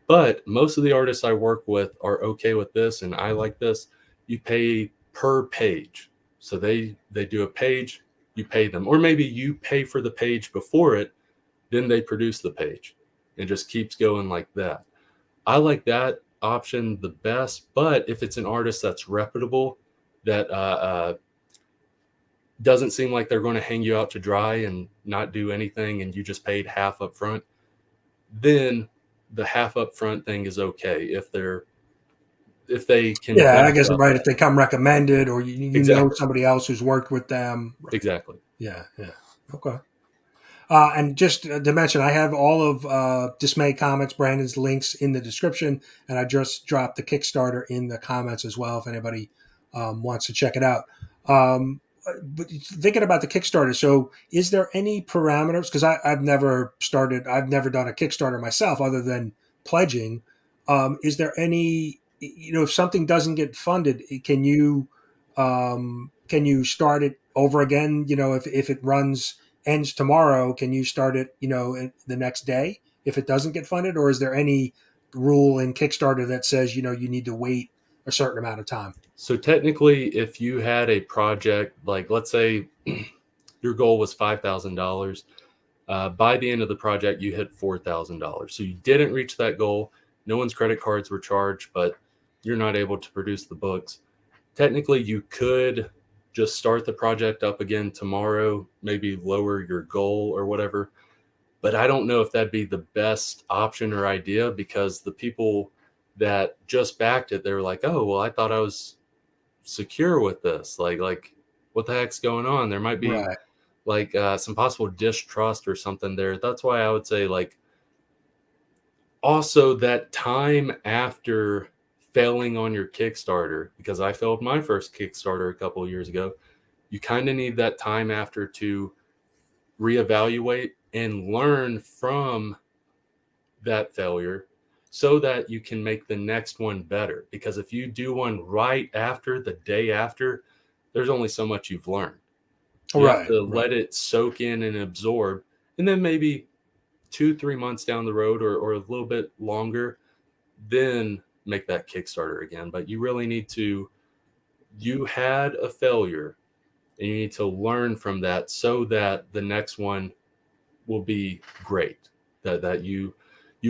Speaker 2: But most of the artists I work with are okay with this, and I like this. You pay per page. So they do a page, you pay them. Or maybe you pay for the page before it, then they produce the page. It just keeps going like that. I like that option the best, but if it's an artist that's reputable, that doesn't seem like they're going to hang you out to dry and not do anything, and you just paid half up front, then the half up front thing is okay if they can
Speaker 1: Yeah, I
Speaker 2: back
Speaker 1: guess
Speaker 2: up
Speaker 1: right. If
Speaker 2: that.
Speaker 1: they come recommended, or you know
Speaker 2: Exactly.
Speaker 1: somebody else who's worked with them.
Speaker 2: Exactly.
Speaker 1: Yeah, yeah. Okay. And just to mention, I have all of Dismay Comics, Brandon's links in the description, and I just dropped the Kickstarter in the comments as well if anybody wants to check it out. But thinking about the Kickstarter, so is there any parameters? Because I've never started, I've never done a Kickstarter myself other than pledging. Is there any, if something doesn't get funded, can you start it over again? If it ends tomorrow, can you start it, the next day if it doesn't get funded? Or is there any rule in Kickstarter that says, you need to wait a certain amount of time?
Speaker 2: So technically, if you had a project, like let's say your goal was $5,000, by the end of the project, you hit $4,000. So you didn't reach that goal. No one's credit cards were charged, but you're not able to produce the books. Technically, you could just start the project up again tomorrow, maybe lower your goal or whatever. But I don't know if that'd be the best option or idea, because the people that just backed it, they were like, oh, well, I thought I was secure with this. Like what the heck's going on? There might be
Speaker 1: Right.
Speaker 2: like some possible distrust or something there. That's why I would say, like, also that time after failing on your Kickstarter, because I failed my first Kickstarter a couple of years ago, you kind of need that time after to reevaluate and learn from that failure so that you can make the next one better. Because if you do one right after, the day after, there's only so much you've learned. You have
Speaker 1: Right.
Speaker 2: to
Speaker 1: Right.
Speaker 2: let it soak in and absorb. And then maybe 2-3 months down the road, or a little bit longer, then make that Kickstarter again. But you really need to, you had a failure and you need to learn from that so that the next one will be great. That you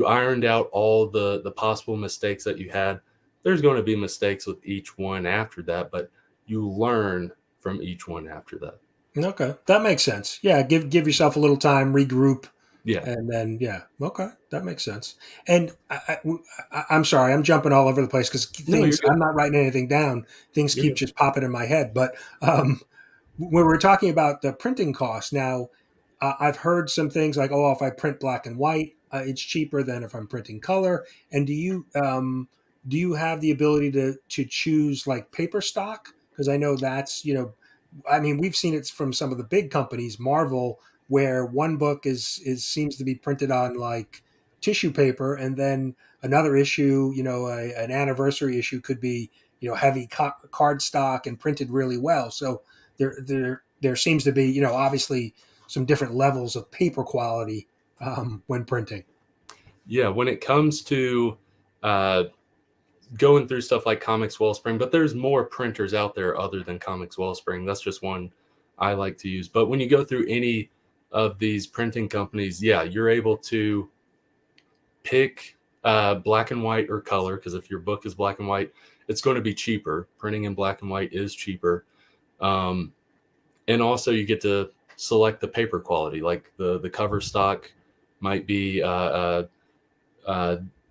Speaker 2: ironed out all the possible mistakes that you had. There's going to be mistakes with each one after that, but you learn from each one after that.
Speaker 1: Okay, that makes sense. Yeah, give yourself a little time, regroup,
Speaker 2: Yeah.
Speaker 1: and then yeah. Okay, that makes sense. And I'm sorry, I'm jumping all over the place because
Speaker 2: No, you're
Speaker 1: things,
Speaker 2: good.
Speaker 1: I'm not writing anything down. Things
Speaker 2: You're
Speaker 1: keep
Speaker 2: good.
Speaker 1: just popping in my head. But when we're talking about the printing costs now, I've heard some things like, oh, if I print black and white, it's cheaper than if I'm printing color. And do you have the ability to choose like paper stock? Because I know that's, I mean, we've seen it from some of the big companies, Marvel, where one book is seems to be printed on like tissue paper, and then another issue, an anniversary issue could be, heavy card stock and printed really well. So there seems to be, obviously some different levels of paper quality when printing.
Speaker 2: Yeah, when it comes to uh, going through stuff like Comics Wellspring, but there's more printers out there other than Comics Wellspring. That's just one I like to use. But when you go through any of these printing companies, yeah, you're able to pick black and white or color, because if your book is black and white, it's going to be cheaper. Printing in black and white is cheaper. Um, and also you get to select the paper quality, like the cover stock might be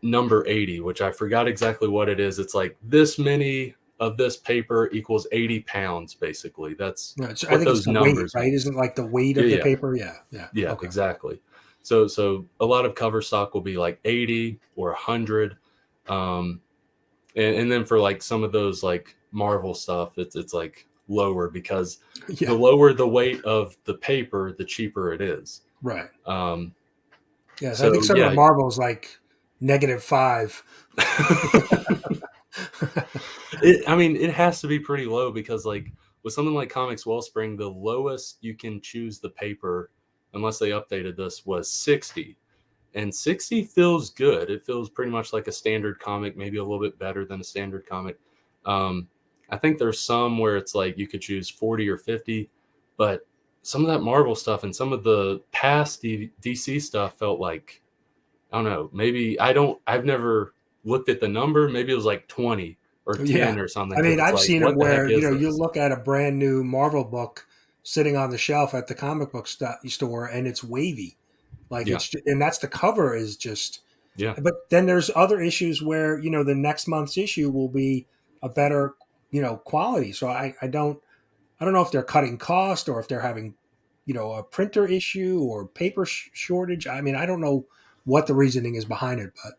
Speaker 2: number 80, which I forgot exactly what it is. It's like this many of this paper equals 80 pounds, basically. That's
Speaker 1: No, I
Speaker 2: what
Speaker 1: think it's
Speaker 2: those
Speaker 1: the weight,
Speaker 2: numbers
Speaker 1: right?
Speaker 2: mean.
Speaker 1: Isn't like the weight
Speaker 2: Yeah,
Speaker 1: of the
Speaker 2: yeah,
Speaker 1: paper? Yeah, yeah.
Speaker 2: yeah,
Speaker 1: Okay.
Speaker 2: exactly. So a lot of cover stock will be like 80 or 100. Um, and then for like some of those like Marvel stuff, it's like lower, because the
Speaker 1: Yeah,
Speaker 2: lower the weight of the paper, the cheaper it is.
Speaker 1: right.
Speaker 2: Um,
Speaker 1: Yes, I think
Speaker 2: so
Speaker 1: some of the
Speaker 2: yeah.
Speaker 1: Marvels like -5.
Speaker 2: I mean, it has to be pretty low, because like with something like Comics Wellspring, the lowest you can choose the paper, unless they updated this, was 60. And 60 feels good. It feels pretty much like a standard comic, maybe a little bit better than a standard comic. Um, I think there's some where it's like you could choose 40 or 50, but some of that Marvel stuff and some of the past DC stuff felt like, I don't know, maybe I've never looked at the number. Maybe it was like 20 or
Speaker 1: Yeah,
Speaker 2: 10 or something,
Speaker 1: I
Speaker 2: because
Speaker 1: mean,
Speaker 2: it's
Speaker 1: I've
Speaker 2: like,
Speaker 1: seen them
Speaker 2: what the heck
Speaker 1: where
Speaker 2: is
Speaker 1: you
Speaker 2: this?
Speaker 1: look at a brand new Marvel book sitting on the shelf at the comic book store, and it's wavy, like
Speaker 2: Yeah.
Speaker 1: and that's the cover is just.
Speaker 2: Yeah.
Speaker 1: But then there's other issues where the next month's issue will be a better quality. So I don't know if they're cutting cost or if they're having a printer issue or paper shortage. I mean, I don't know what the reasoning is behind it, but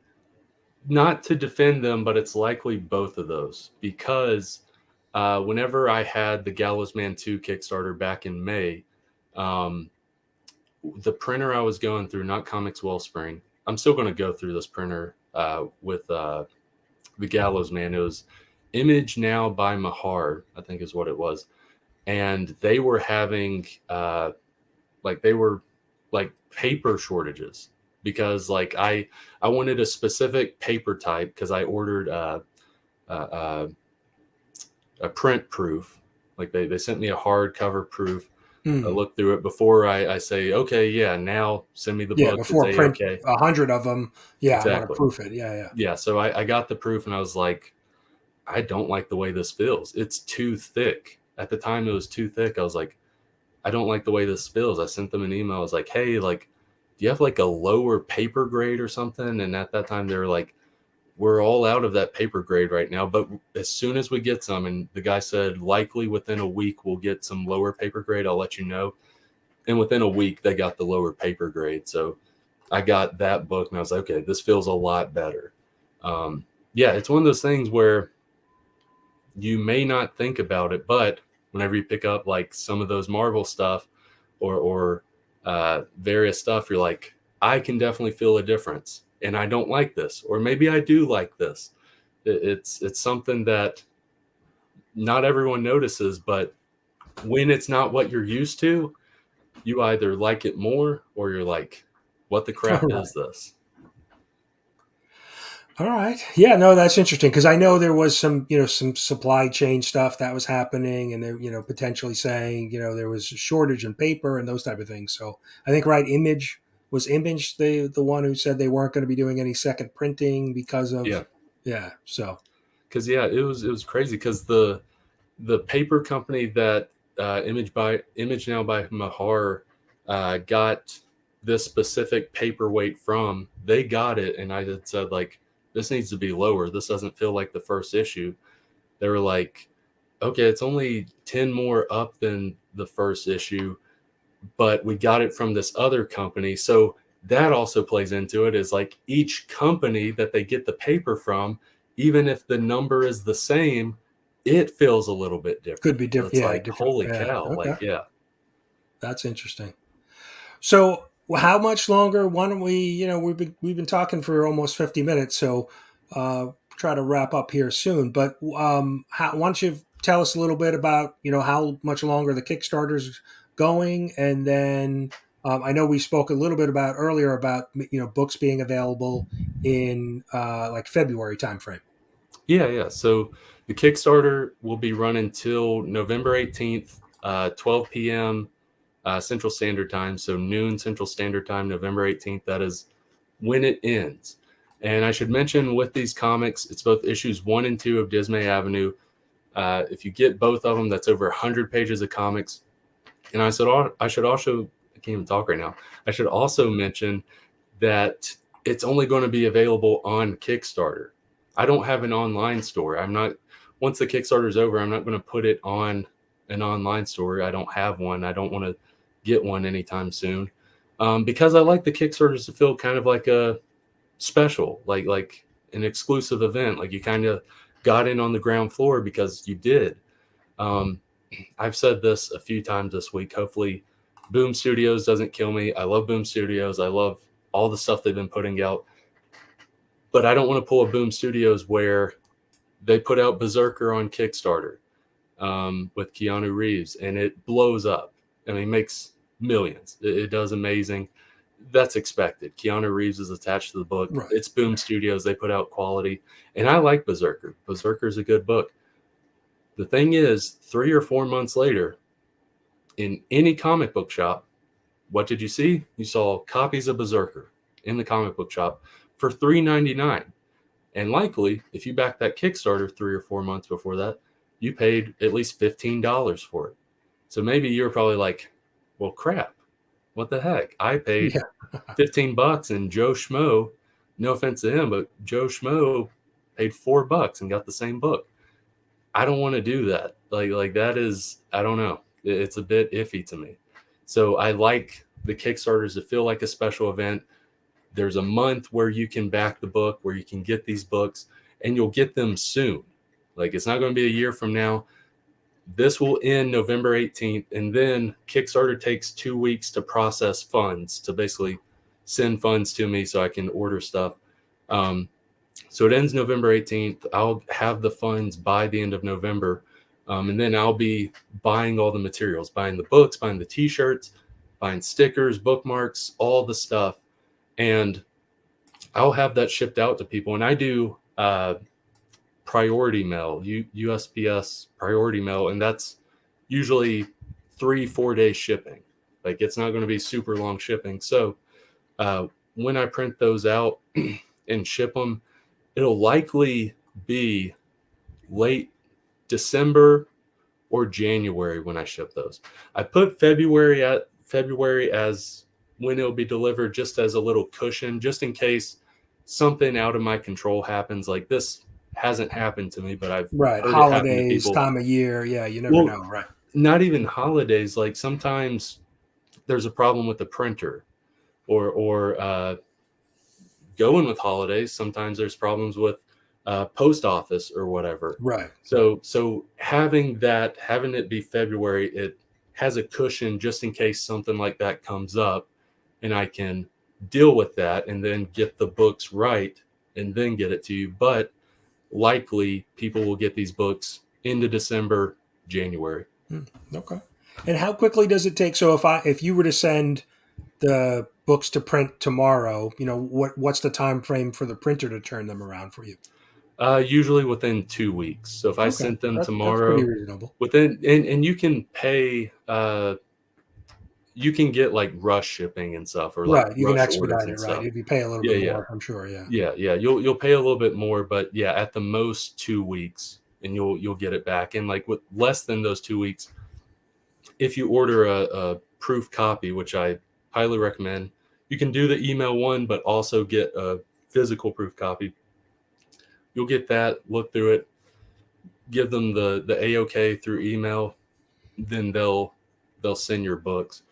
Speaker 2: Not to defend them, but it's likely both of those, because whenever I had the Gallows Man 2 Kickstarter back in May, um, the printer I was going through, not Comics Wellspring, I'm still going to go through this printer with the Gallows Man. It was Image Now by Mahar, I think is what it was. And they were having they were like paper shortages, because like I wanted a specific paper type, because I ordered uh, a print proof. Like they sent me a hardcover proof. I
Speaker 1: hmm.
Speaker 2: looked through it before I say, okay, yeah, now send me the
Speaker 1: Yeah,
Speaker 2: book. It's
Speaker 1: before print
Speaker 2: A-okay.
Speaker 1: 100 of them. Yeah, I want to
Speaker 2: Exactly.
Speaker 1: proof it. Yeah, yeah.
Speaker 2: Yeah. So I got the proof, and I was like, I don't like the way this feels. It's too thick. At the time, it was too thick. I was like, I don't like the way this feels. I sent them an email. I was like, hey, like, do you have like a lower paper grade or something? And at that time, they were like, we're all out of that paper grade right now. But as soon as we get some, and the guy said, likely within a week, we'll get some lower paper grade. I'll let you know. And within a week, they got the lower paper grade. So I got that book, and I was like, okay, this feels a lot better. Yeah, it's one of those things where you may not think about it, but whenever you pick up like some of those Marvel stuff or various stuff, you're like, I can definitely feel a difference, and I don't like this, or maybe I do like this. It's something that not everyone notices, but when it's not what you're used to, you either like it more, or you're like, what the
Speaker 1: All
Speaker 2: crap
Speaker 1: right.
Speaker 2: is this?
Speaker 1: All right. Yeah, no, that's interesting because I know there was some supply chain stuff that was happening, and they're, potentially saying, there was a shortage in paper and those type of things. So I think, right, Image the one who said they weren't going to be doing any second printing because
Speaker 2: Yeah,
Speaker 1: of, yeah. So,
Speaker 2: because yeah, it was crazy, because the paper company that Image Now by Mahar got this specific paperweight from, they got it, and I had said like, this needs to be lower. This doesn't feel like the first issue. They were like, okay, it's only 10 more up than the first issue. but we got it from this other company. So that also plays into it, is like each company that they get the paper from, even if the number is the same, it feels a little bit
Speaker 1: Could
Speaker 2: different.
Speaker 1: be
Speaker 2: So
Speaker 1: different.
Speaker 2: it's
Speaker 1: Yeah,
Speaker 2: like,
Speaker 1: different.
Speaker 2: holy
Speaker 1: Yeah.
Speaker 2: cow,
Speaker 1: Okay.
Speaker 2: like, yeah.
Speaker 1: That's interesting. So, how much longer? Why don't we? We've been talking for almost 50 minutes, so try to wrap up here soon. But why don't you tell us a little bit about how much longer the Kickstarter's going, and then I know we spoke a little bit about earlier about books being available in like February timeframe.
Speaker 2: Yeah. So the Kickstarter will be running till November 18th, 12 p.m. Central Standard Time. So noon Central Standard Time, November 18th. That is when it ends. And I should mention, with these comics, it's both issues 1 and 2 of Dismay Avenue. If you get both of them, that's over 100 pages of comics. And I should also, I can't even talk right now. I should also mention that it's only going to be available on Kickstarter. I don't have an online store. I'm not, once the Kickstarter is over, I'm not going to put it on an online store. I don't have one. I don't want to get one anytime soon, because I like the Kickstarters to feel kind of like a special, like an exclusive event. Like you kind of got in on the ground floor because you did. Um, I've said this a few times this week. Hopefully, Boom Studios doesn't kill me. I love Boom Studios. I love all the stuff they've been putting out. But I don't want to pull a Boom Studios where they put out Berserker on Kickstarter, with Keanu Reeves, and it blows up. I mean, makes millions. It does amazing. That's expected. Keanu Reeves is attached to the book.
Speaker 1: Right.
Speaker 2: It's Boom Studios. They put out quality. And I like Berserker. Berserker is a good book. The thing is, 3 or 4 months later, in any comic book shop, what did you see? You saw copies of Berserker in the comic book shop for $3.99. And likely, if you backed that Kickstarter 3 or 4 months before that, you paid at least $15 for it. So maybe you're probably like, well, crap, what the heck? I paid
Speaker 1: Yeah.
Speaker 2: $15, and Joe Schmo, no offense to him, but Joe Schmo paid $4 and got the same book. I don't want to do that. Like that is, I don't know. It's a bit iffy to me. So I like the Kickstarters to feel like a special event. There's a month where you can back the book, where you can get these books, and you'll get them soon. Like it's not going to be a year from now. This will end November 18th, and then Kickstarter takes 2 weeks to process funds, to basically send funds to me so I can order stuff. Um, so it ends November 18th. I'll have the funds by the end of November. And then I'll be buying all the materials, buying the books, buying the t-shirts, buying stickers, bookmarks, all the stuff. And I'll have that shipped out to people. And I do priority mail, USPS priority mail. And that's usually 3-4 day shipping. Like it's not going to be super long shipping. So when I print those out and ship them, it'll likely be late December or January when I ship those. I put February as when it'll be delivered, just as a little cushion, just in case something out of my control happens. Like this hasn't happened to me, but I've
Speaker 1: Right.
Speaker 2: heard it happen to
Speaker 1: Holidays,
Speaker 2: people.
Speaker 1: time of year. Yeah. You never
Speaker 2: Well,
Speaker 1: know. Right.
Speaker 2: not even holidays. Like sometimes there's a problem with the printer, or going with holidays. Sometimes there's problems with post office or whatever.
Speaker 1: Right.
Speaker 2: So having it be February, it has a cushion just in case something like that comes up, and I can deal with that and then get the books right and then get it to you. But likely people will get these books into December, January.
Speaker 1: Okay. And how quickly does it take? So if you were to send the books to print tomorrow, what's the time frame for the printer to turn them around for you?
Speaker 2: Usually within 2 weeks. So if I
Speaker 1: Okay,
Speaker 2: sent them
Speaker 1: that's pretty
Speaker 2: tomorrow,
Speaker 1: reasonable.
Speaker 2: within, and you can pay, you can get like rush shipping and stuff, or like
Speaker 1: Right, you can
Speaker 2: rush orders
Speaker 1: expedite it.
Speaker 2: and
Speaker 1: Right,
Speaker 2: stuff.
Speaker 1: if you pay a little
Speaker 2: Yeah,
Speaker 1: bit
Speaker 2: yeah,
Speaker 1: more, I'm sure. Yeah.
Speaker 2: yeah. You'll pay a little bit more, but yeah, at the most 2 weeks, and you'll get it back. And like with less than those 2 weeks, if you order a proof copy, which I highly recommend, you can do the email one, but also get a physical proof copy. You'll get that, look through it, give them the A-OK through email, then they'll send your books.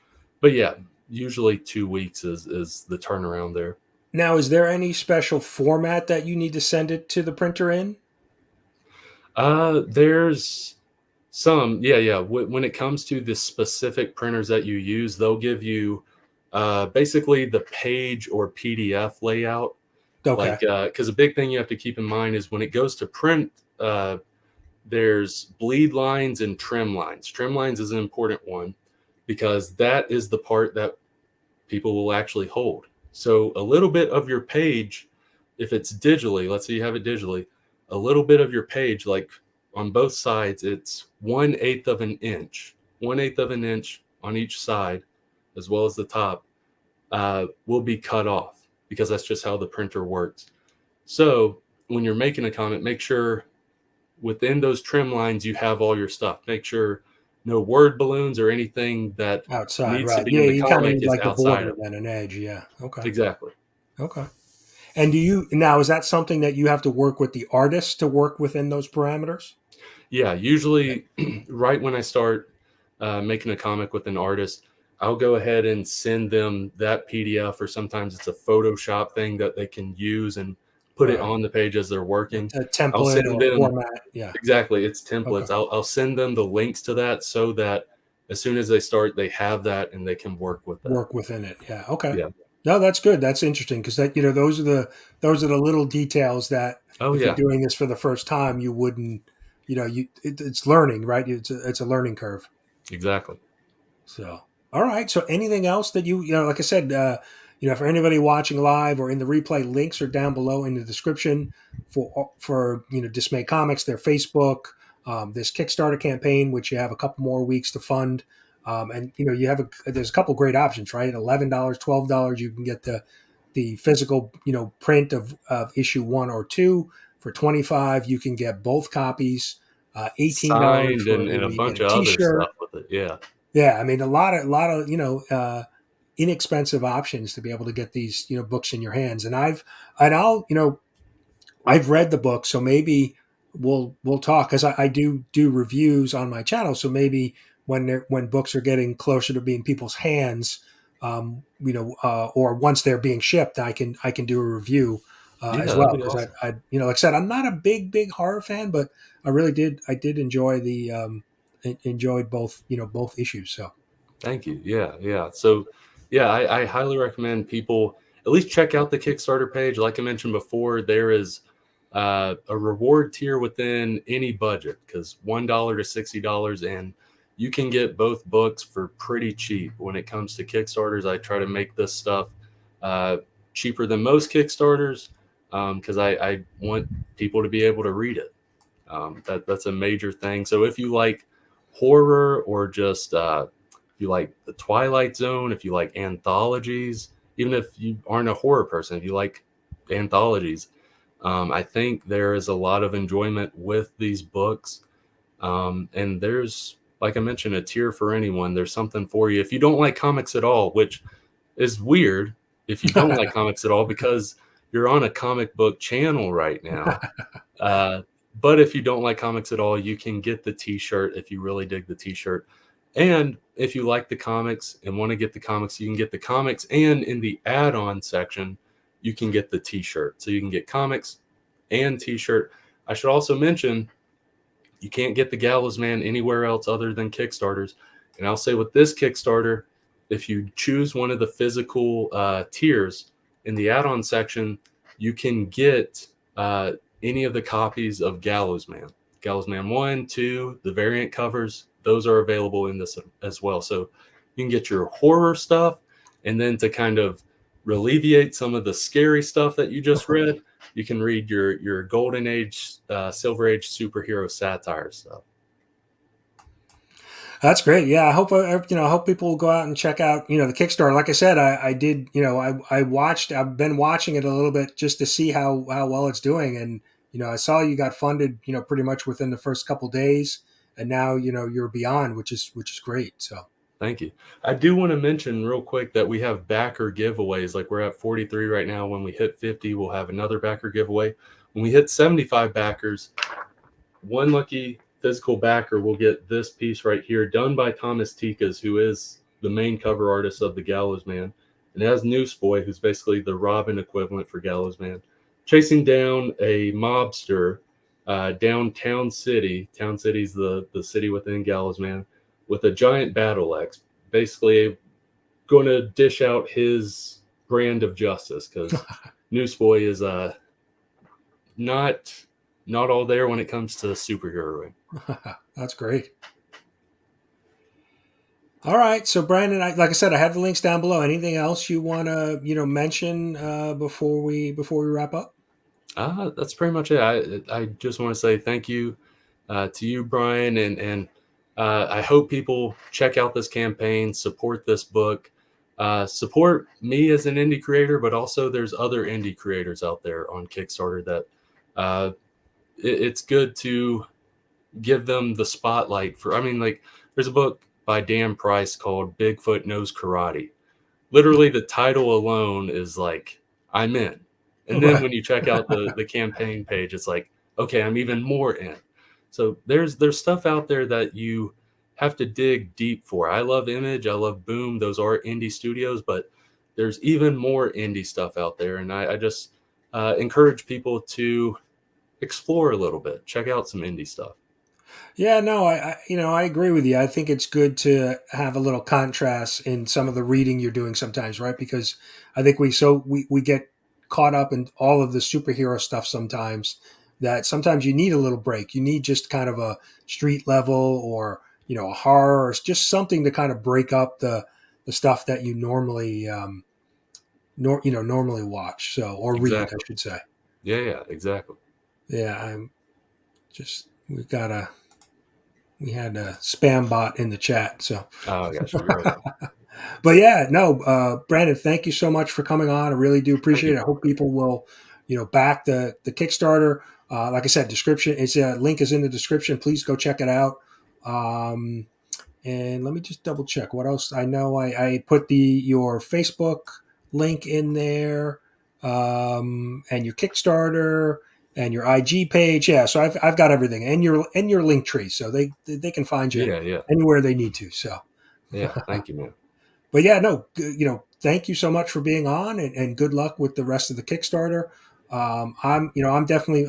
Speaker 2: But yeah, usually 2 weeks is the turnaround there.
Speaker 1: Now, is there any special format that you need to send it to the printer in?
Speaker 2: There's some, yeah. When it comes to the specific printers that you use, they'll give you basically the page or PDF layout.
Speaker 1: Okay.
Speaker 2: Like, because a big thing you have to keep in mind is when it goes to print, there's bleed lines and trim lines. Trim lines is an important one because that is the part that people will actually hold. So a little bit of your page, if it's digitally, let's say you have it digitally, a little bit of your page, like on both sides, it's 1/8 of an inch, 1/8 of an inch on each side, as well as the top, will be cut off because that's just how the printer works. So when you're making a comment, make sure within those trim lines you have all your stuff. Make sure no word balloons or anything that
Speaker 1: Outside,
Speaker 2: needs to
Speaker 1: right.
Speaker 2: be
Speaker 1: Yeah,
Speaker 2: in the
Speaker 1: you kind of
Speaker 2: comic
Speaker 1: need
Speaker 2: is
Speaker 1: like a
Speaker 2: outside
Speaker 1: border
Speaker 2: of it.
Speaker 1: then an edge. Yeah. Okay.
Speaker 2: Exactly.
Speaker 1: Okay. And do you now, is that something that you have to work with the artist to work within those parameters?
Speaker 2: Yeah, usually right when I start making a comic with an artist, I'll go ahead and send them that PDF, or sometimes it's a Photoshop thing that they can use and put it
Speaker 1: Right.
Speaker 2: on the page as they're working.
Speaker 1: A
Speaker 2: I'll
Speaker 1: template
Speaker 2: send
Speaker 1: or
Speaker 2: them
Speaker 1: format. Yeah.
Speaker 2: exactly, it's
Speaker 1: Okay.
Speaker 2: templates. I'll send them the links to that so that as soon as they start, they have that and they can work with that.
Speaker 1: Work within it. Yeah. Okay.
Speaker 2: Yeah.
Speaker 1: No, that's good. That's interesting because that, those are the little details that
Speaker 2: Oh
Speaker 1: if you're
Speaker 2: yeah,
Speaker 1: doing this for the first time, you wouldn't, it's learning, right? It's a learning curve.
Speaker 2: exactly.
Speaker 1: So, all right. So, anything else that like I said, for anybody watching live or in the replay, links are down below in the description for Dismay Comics, their Facebook, this Kickstarter campaign, which you have a couple more weeks to fund. And there's a couple great options, right? $11, $12, you can get the physical print of issue 1 or 2. For 25, you can get both copies. $18
Speaker 2: Signed
Speaker 1: for
Speaker 2: and a
Speaker 1: you get
Speaker 2: bunch
Speaker 1: a
Speaker 2: of other
Speaker 1: T-shirt.
Speaker 2: stuff with it. Yeah.
Speaker 1: Yeah, I mean a lot of inexpensive options to be able to get these books in your hands. I've read the book, so maybe we'll talk because I do reviews on my channel. So maybe when books are getting closer to being people's hands, or once they're being shipped, I can do a review
Speaker 2: Yeah,
Speaker 1: as
Speaker 2: that'd
Speaker 1: well
Speaker 2: be
Speaker 1: because
Speaker 2: awesome.
Speaker 1: like I said, I'm not a big horror fan, but I did enjoy enjoyed both issues. So
Speaker 2: Thank you. Yeah, yeah. So, yeah, I highly recommend people at least check out the Kickstarter page. Like I mentioned before, there is a reward tier within any budget because $1 to $60, and you can get both books for pretty cheap. When it comes to Kickstarters, I try to make this stuff uh, cheaper than most Kickstarters because I want people to be able to read it. That's a major thing. So if you like horror or just if you like the Twilight Zone, if you like anthologies, even if you aren't a horror person, if you like anthologies, I think there is a lot of enjoyment with these books. And there's, like I mentioned, a tier for anyone. There's something for you. If you don't like comics at all, which is weird if you don't like comics at all because you're on a comic book channel right now. Uh, but if you don't like comics at all, you can get the T-shirt if you really dig the T-shirt. And if you like the comics and want to get the comics, you can get the comics. And in the add-on section, you can get the T-shirt. So you can get comics and T-shirt. I should also mention you can't get the Gallows Man anywhere else other than Kickstarters. And I'll say with this Kickstarter, if you choose one of the physical tiers in the add-on section, you can get any of the copies of Gallows Man. Gallows Man 1, 2, the variant covers, those are available in this as well. So you can get your horror stuff, and then to kind of alleviate some of the scary stuff that you just read, you can read your golden age, silver age superhero satire stuff.
Speaker 1: that's great. Yeah, I hope I hope people will go out and check out the Kickstarter. Like I said, I did I watched. I've been watching it a little bit just to see how well it's doing, and I saw you got funded pretty much within the first couple days, and now you're beyond, which is great. So
Speaker 2: Thank you. I do want to mention real quick that we have backer giveaways. Like we're at 43 right now. When we hit 50, we'll have another backer giveaway. When we hit 75 backers, one lucky physical backer will get this piece right here, done by Thomas Tikas, who is the main cover artist of the Gallows Man, and it has Newsboy, who's basically the Robin equivalent for Gallows Man, chasing down a mobster downtown city. Town City's the city within Gallows Man, with a giant battle axe, basically going to dish out his brand of justice, because Newsboy is not not all there when it comes to superheroing.
Speaker 1: That's great. All right, so Brandon, like I said, I have the links down below. Anything else you want to mention before we wrap up?
Speaker 2: That's pretty much it. I just want to say thank you to you, Brian, and I hope people check out this campaign, support this book, support me as an indie creator, but also there's other indie creators out there on Kickstarter that uh, it's good to give them the spotlight for. I mean, like, there's a book by Dan Price called Bigfoot Knows Karate. Literally, the title alone is like, I'm in. And then
Speaker 1: Right.
Speaker 2: when you check out the campaign page, it's like, okay, I'm even more in. So there's stuff out there that you have to dig deep for. I love Image, I love Boom. Those are indie studios, but there's even more indie stuff out there. And I just encourage people to explore a little bit, check out some indie stuff.
Speaker 1: Yeah, no, I agree with you. I think it's good to have a little contrast in some of the reading you're doing sometimes, right? Because I think we get caught up in all of the superhero stuff sometimes, that sometimes you need a little break. You need just kind of a street level, or a horror, or just something to kind of break up the stuff that you normally normally watch, so, or read, I
Speaker 2: Exactly.
Speaker 1: should say.
Speaker 2: Yeah, yeah, exactly.
Speaker 1: Yeah, we had a spam bot in the chat, so.
Speaker 2: Oh, I got you. You're right.
Speaker 1: But yeah, no, Brandon, thank you so much for coming on. I really do
Speaker 2: Thank
Speaker 1: appreciate
Speaker 2: you.
Speaker 1: it. I hope people will, back the Kickstarter. Like I said, description. It's a link is in the description. Please go check it out. Um, and let me just double check what else. I know I put your Facebook link in there, and your Kickstarter and your IG page. Yeah, so I've got everything, and your link tree, so they can find you
Speaker 2: Yeah, yeah,
Speaker 1: anywhere they need to. So.
Speaker 2: yeah. Thank you, man.
Speaker 1: But yeah, no, thank you so much for being on, and good luck with the rest of the Kickstarter. I definitely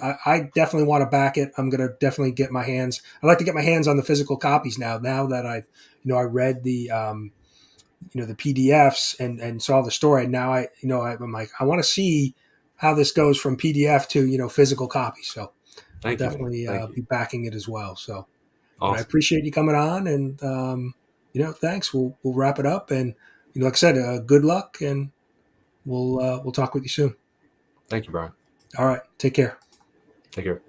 Speaker 1: want to back it. I'm going to definitely get my hands. I'd like to get my hands on the physical copies now. Now that I read the PDFs and saw the story. Now I'm like, I want to see how this goes from PDF to physical copy. So I'll
Speaker 2: Thank you, man.
Speaker 1: definitely
Speaker 2: Thank you.
Speaker 1: be backing it as well. So, but I
Speaker 2: Awesome.
Speaker 1: appreciate you coming on, and thanks. We'll wrap it up, and like I said, good luck, and we'll talk with you soon.
Speaker 2: Thank you, Brian.
Speaker 1: All right, take care.
Speaker 2: Take care.